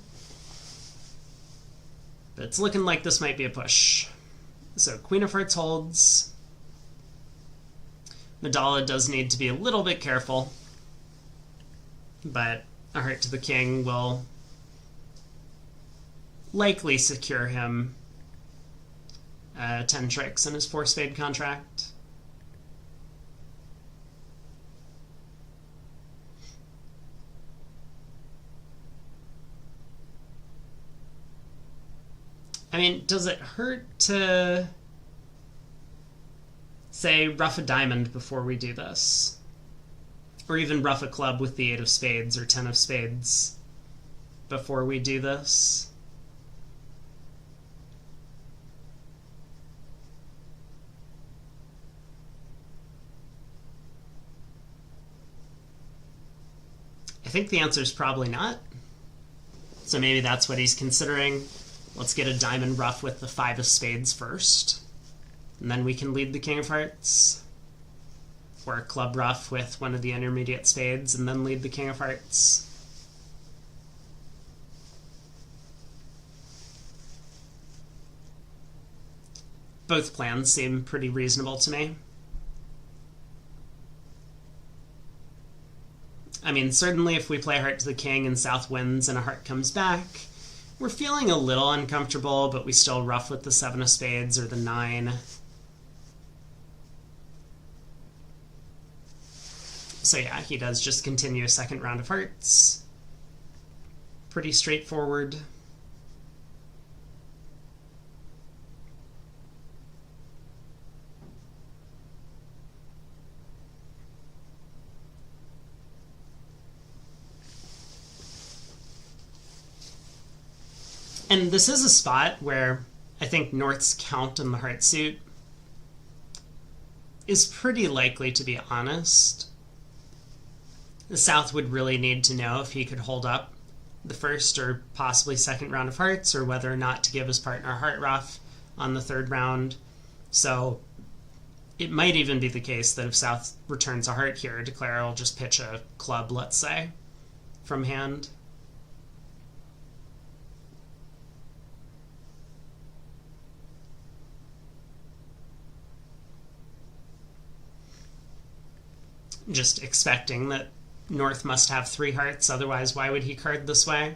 But it's looking like this might be a push. So queen of hearts holds. Madala does need to be a little bit careful, but a heart to the king will likely secure him 10 tricks in his 4 spade contract. I mean, does it hurt to, say, ruff a diamond before we do this? Or even ruff a club with the 8 of spades or 10 of spades before we do this? I think the answer is probably not. So maybe that's what he's considering. Let's get a diamond ruff with the 5 of spades first, and then we can lead the king of hearts. Or a club ruff with one of the intermediate spades, and then lead the king of hearts. Both plans seem pretty reasonable to me. I mean, certainly if we play heart to the king and South wins and a heart comes back, we're feeling a little uncomfortable, but we still ruff with the 7 of spades or the 9. So yeah, he does just continue a second round of hearts. Pretty straightforward. And this is a spot where I think North's count in the heart suit is pretty likely to be honest. The South would really need to know if he could hold up the first or possibly second round of hearts, or whether or not to give his partner a heart ruff on the 3rd round. So it might even be the case that if South returns a heart here, Declare will just pitch a club, let's say, from hand. Just expecting that North must have 3 hearts, otherwise why would he card this way?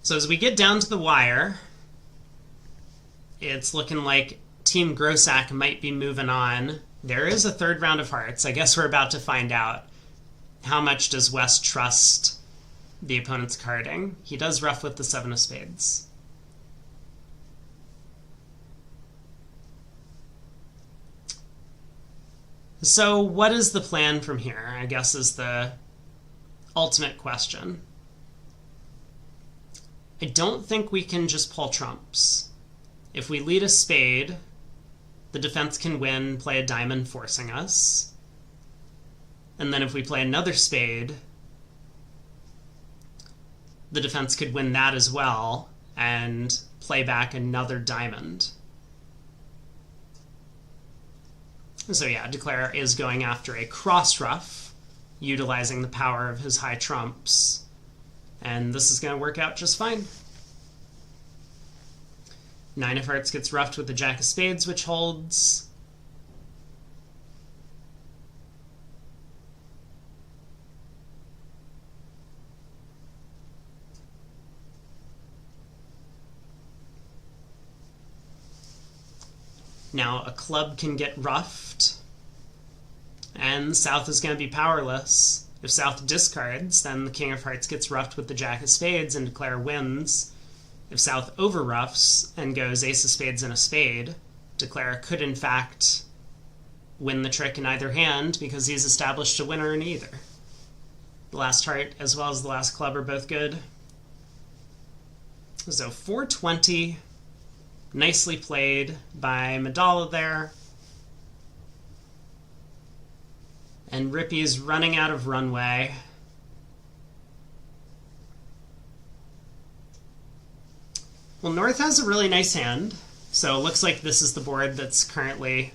So as we get down to the wire, it's looking like Team Grossack might be moving on. There is a 3rd round of hearts. I guess we're about to find out. How much does West trust the opponent's carding? He does ruff with the 7 of spades. So what is the plan from here, I guess, is the ultimate question. I don't think we can just pull trumps. If we lead a spade, the defense can win, play a diamond, forcing us. And then if we play another spade, the defense could win that as well and play back another diamond. So yeah, Declare is going after a cross ruff, utilizing the power of his high trumps. And this is going to work out just fine. Nine of Hearts gets ruffed with the Jack of Spades, which holds. Now a club can get ruffed, and South is going to be powerless. If South discards, then the King of Hearts gets ruffed with the Jack of Spades and Declare wins. If South over-ruffs and goes Ace of Spades and a Spade, Declare could in fact win the trick in either hand because he's established a winner in either. The last heart as well as the last club are both good. So 420. Nicely played by Madala there. And Rippy is running out of runway. Well, North has a really nice hand, so it looks like this is the board that's currently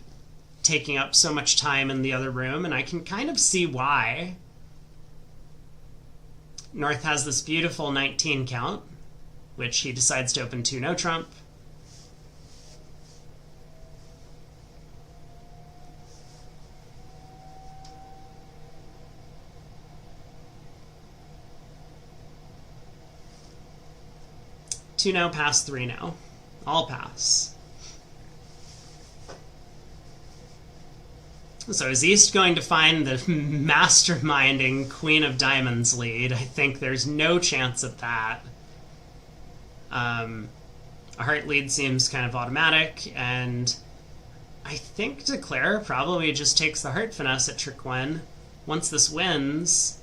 taking up so much time in the other room, and I can kind of see why. North has this beautiful 19 count, which he decides to open 2 no trump. Two no, pass, 3 no. All pass. So is East going to find the masterminding Queen of Diamonds lead? I think there's no chance of that. A heart lead seems kind of automatic, and I think Declare probably just takes the heart finesse at trick 1. Once this wins,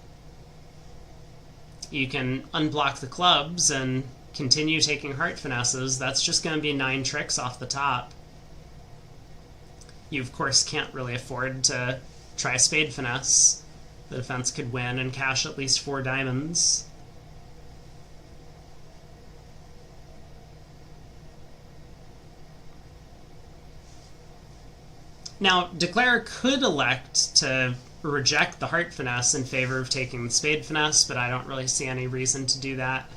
you can unblock the clubs and continue taking heart finesses. That's just going to be 9 tricks off the top. You, of course, can't really afford to try a spade finesse. The defense could win and cash at least 4 diamonds. Now, Declare could elect to reject the heart finesse in favor of taking the spade finesse, but I don't really see any reason to do that.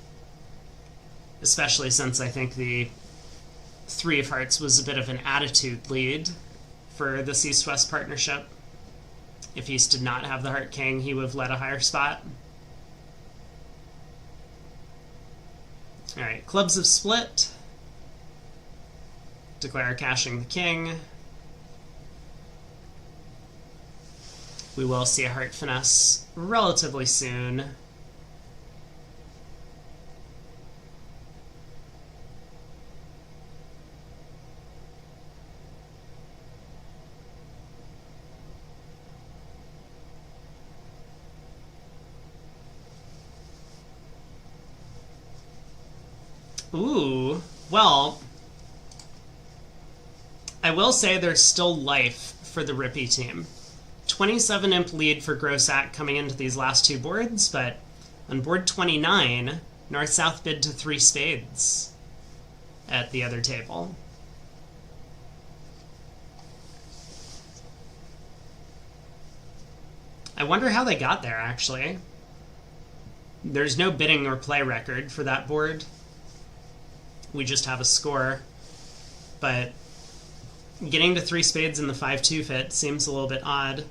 Especially since I think the 3 of Hearts was a bit of an attitude lead for this East-West partnership. If East did not have the Heart King, he would have led a higher spot. Alright, clubs have split. Declare cashing the King. We will see a heart finesse relatively soon. Ooh, well, I will say there's still life for the Rippy team. 27 imp lead for Grossack coming into these last 2 boards, but on board 29, North-South bid to 3 spades at the other table. I wonder how they got there, actually. There's no bidding or play record for that board. We just have a score, but getting to 3 spades in the 5-2 fit seems a little bit odd.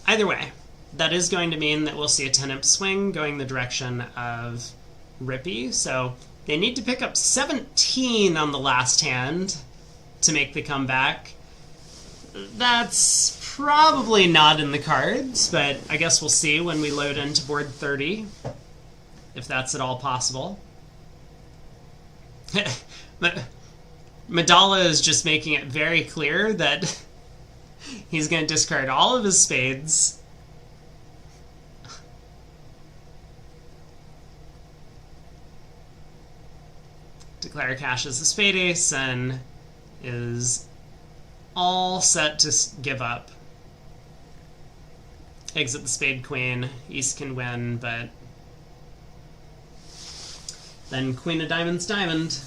Either way, that is going to mean that we'll see a 10 imp swing going the direction of Rippy, so they need to pick up 17 on the last hand to make the comeback. That's probably not in the cards, but I guess we'll see when we load into board 30, if that's at all possible. Madala is just making it very clear that he's going to discard all of his spades. Declare cashes the spade ace and is all set to give up. Exit the spade queen. East can win, but Then queen of diamonds, diamond.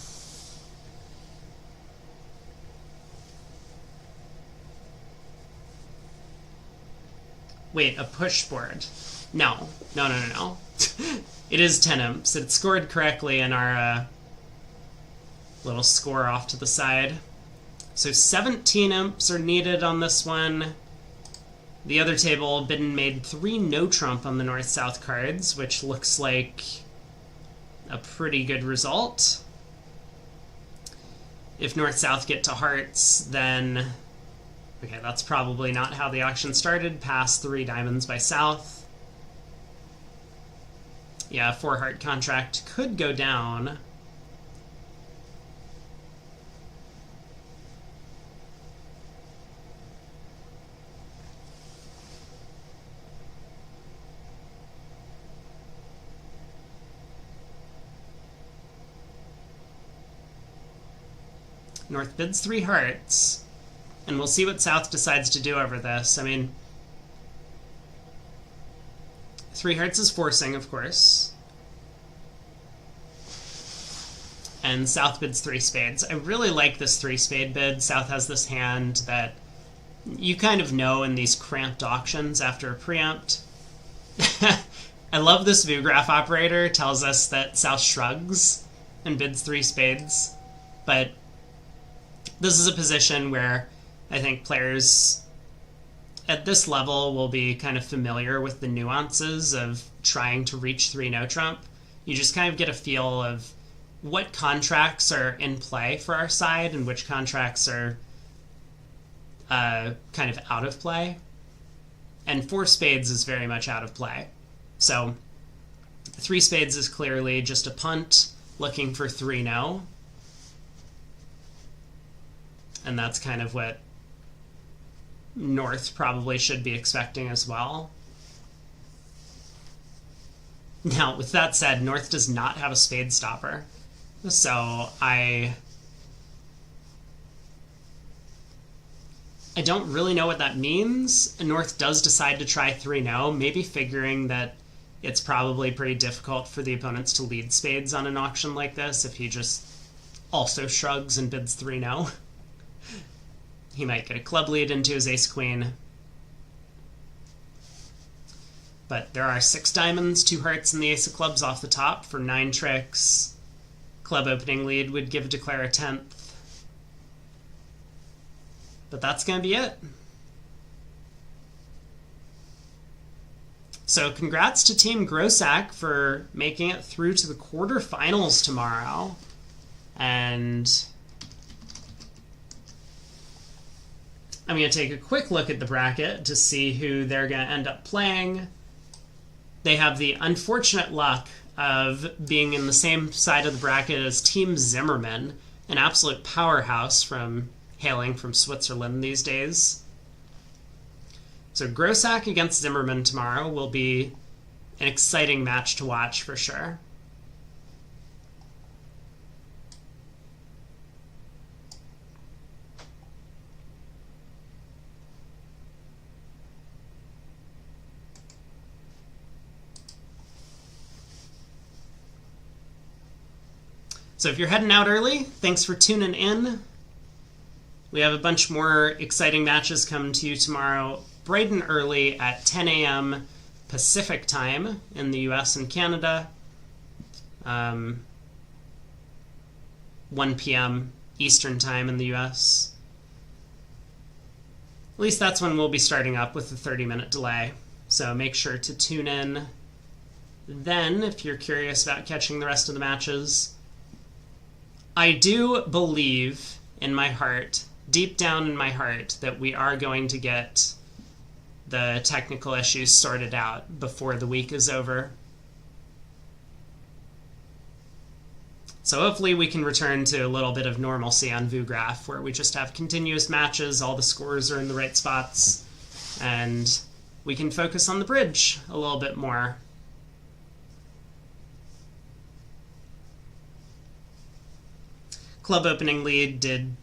Wait, a push board. No. It is 10 imps. It scored correctly in our little score off to the side. So 17 imps are needed on this one. The other table, Bidden made 3 no trump on the north-south cards, which looks like a pretty good result. If north-south get to hearts, then... Okay, that's probably not how the auction started. Pass 3 diamonds by south. Yeah, 4 heart contract could go down. North bids 3 hearts. And we'll see what South decides to do over this. I mean, 3 hearts is forcing, of course. And South bids 3 spades. I really like this 3 spade bid. South has this hand that you kind of know in these cramped auctions after a preempt. I love this view graph operator. Tells us that South shrugs and bids 3 spades. But this is a position where I think players at this level will be kind of familiar with the nuances of trying to reach 3 no trump. You just kind of get a feel of what contracts are in play for our side and which contracts are kind of out of play. And 4 spades is very much out of play. So 3 spades is clearly just a punt looking for 3 no. And that's kind of what North probably should be expecting as well. Now, with that said, North does not have a spade stopper. So I don't really know what that means. North does decide to try 3 no, maybe figuring that it's probably pretty difficult for the opponents to lead spades on an auction like this if he just also shrugs and bids 3 no. He might get a club lead into his ace-queen. But there are 6 diamonds, 2 hearts, and the ace of clubs off the top for 9 tricks. Club opening lead would declare a 10th. But that's going to be it. So congrats to Team Grossack for making it through to the quarterfinals tomorrow. And I'm going to take a quick look at the bracket to see who they're going to end up playing. They have the unfortunate luck of being in the same side of the bracket as Team Zimmerman, an absolute powerhouse hailing from Switzerland these days. So Grossack against Zimmerman tomorrow will be an exciting match to watch for sure. So if you're heading out early, thanks for tuning in. We have a bunch more exciting matches coming to you tomorrow, bright and early at 10 a.m. Pacific time in the US and Canada. 1 p.m. Eastern time in the US. At least that's when we'll be starting up with a 30-minute delay. So make sure to tune in then if you're curious about catching the rest of the matches. I do believe in my heart, deep down in my heart, that we are going to get the technical issues sorted out before the week is over. So hopefully we can return to a little bit of normalcy on VuGraph, where we just have continuous matches, all the scores are in the right spots, and we can focus on the bridge a little bit more. Club opening lead did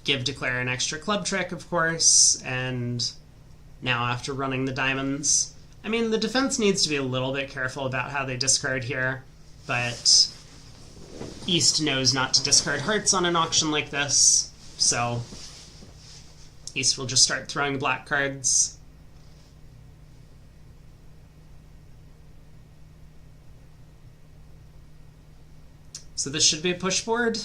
declare an extra club trick, of course, and now after running the diamonds, I mean, the defense needs to be a little bit careful about how they discard here, but East knows not to discard hearts on an auction like this, so East will just start throwing black cards. So this should be a push board.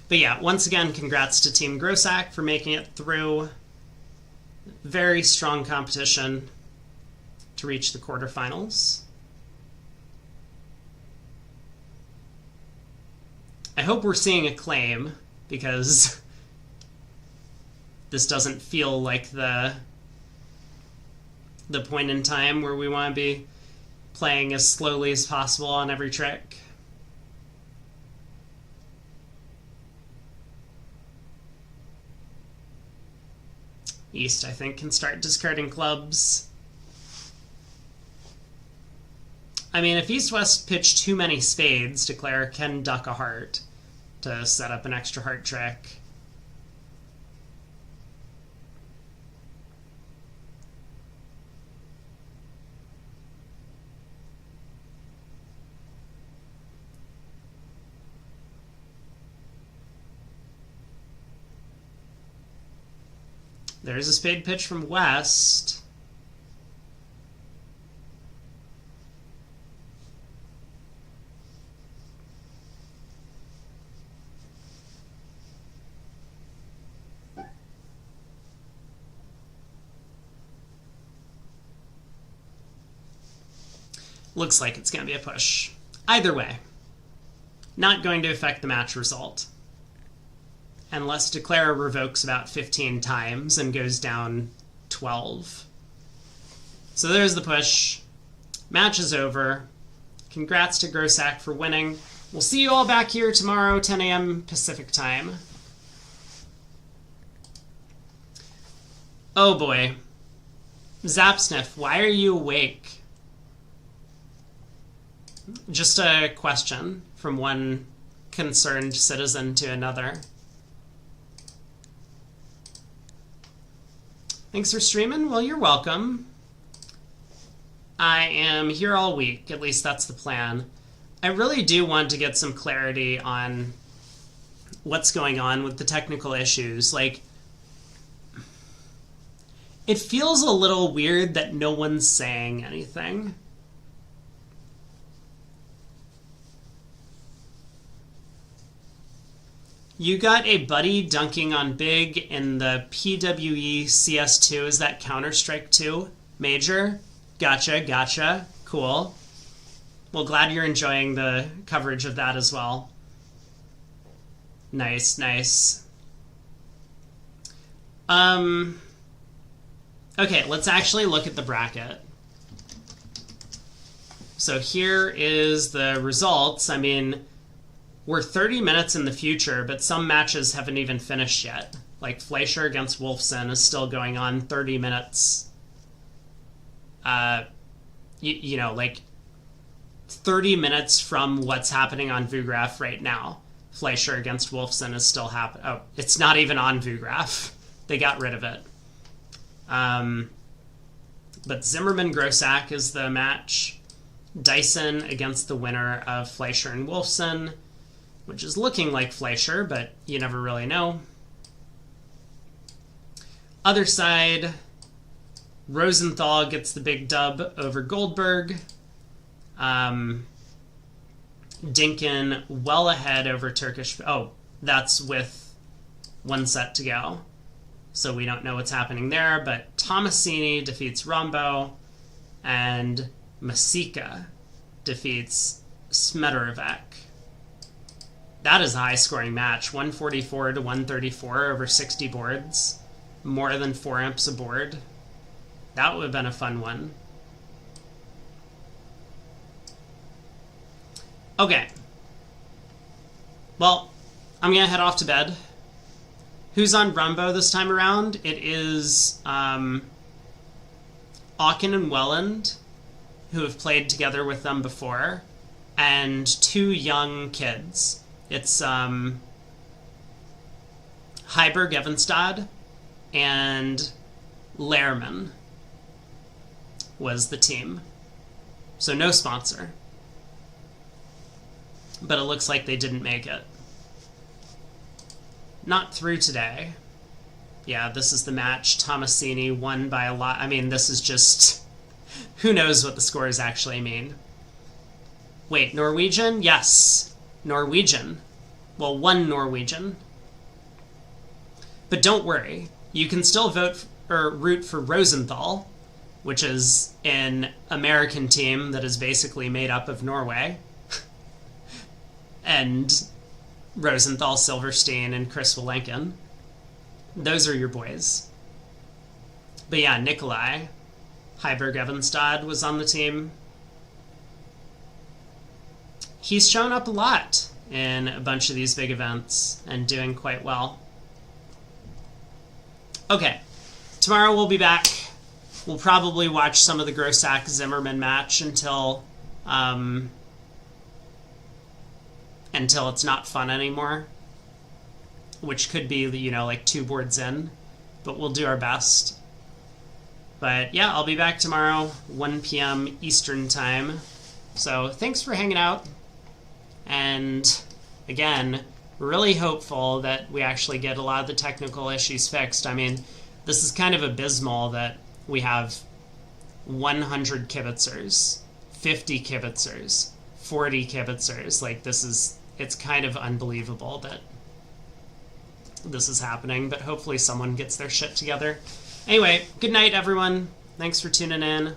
But yeah, once again, congrats to Team Grossack for making it through. Very strong competition to reach the quarterfinals. I hope we're seeing a claim, because this doesn't feel like the point in time where we want to be playing as slowly as possible on every trick. East, I think, can start discarding clubs. I mean, if East-West pitch too many spades, Declare can duck a heart to set up an extra heart trick. There's a spade pitch from West. Looks like it's going to be a push. Either way, not going to affect the match result. Unless Declare revokes about 15 times and goes down 12. So there's the push. Match is over. Congrats to Grossack for winning. We'll see you all back here tomorrow, 10 a.m. Pacific time. Oh boy. Zapsniff, why are you awake? Just a question from one concerned citizen to another. Thanks for streaming. Well, you're welcome. I am here all week. At least that's the plan. I really do want to get some clarity on what's going on with the technical issues. Like, it feels a little weird that no one's saying anything. You got a buddy dunking on big in the PWE CS2. Is that Counter-Strike 2? Major? Gotcha, gotcha. Cool. Well, glad you're enjoying the coverage of that as well. Nice, nice. Okay, let's actually look at the bracket. So here is the results. I mean, we're 30 minutes in the future, but some matches haven't even finished yet. Like Fleischer against Wolfson is still going on 30 minutes. You know, like 30 minutes from what's happening on VuGraph right now. Fleischer against Wolfson is still happening. Oh, it's not even on VuGraph. They got rid of it. But Zimmerman-Grossack is the match. Dyson against the winner of Fleischer and Wolfson, which is looking like Fleischer, but you never really know. Other side, Rosenthal gets the big dub over Goldberg. Dinkin well ahead over Turkish. Oh, that's with one set to go. So we don't know what's happening there, but Tomasini defeats Rombo, and Masika defeats Smederevec. That is a high-scoring match. 144 to 134 over 60 boards. More than 4 imps a board. That would have been a fun one. Okay. Well, I'm going to head off to bed. Who's on Rumbo this time around? It is Auken and Welland, who have played together with them before. and two young kids. It's Heiberg Evenstad and Lehrman was the team. So no sponsor. But it looks like they didn't make it. Not through today. Yeah, this is the match. Tomasini won by a lot. I mean, this is just... Who knows what the scores actually mean. Wait, Norwegian? Yes. Norwegian. Well, one Norwegian. But don't worry. You can still vote or root for Rosenthal, which is an American team that is basically made up of Norway. And Rosenthal, Silverstein, and Chris Wallenkin. Those are your boys. But yeah, Nikolai Heiberg Evenstad was on the team. He's shown up a lot in a bunch of these big events and doing quite well. Okay, tomorrow we'll be back. We'll probably watch some of the Grossack-Zimmerman match until it's not fun anymore, which could be, you know, like 2 boards in, but we'll do our best. But yeah, I'll be back tomorrow, 1 p.m. Eastern time. So thanks for hanging out. And again, really hopeful that we actually get a lot of the technical issues fixed. I mean, this is kind of abysmal that we have 100 kibitzers, 50 kibitzers, 40 kibitzers. Like, it's kind of unbelievable that this is happening, but hopefully someone gets their shit together. Anyway, good night, everyone. Thanks for tuning in.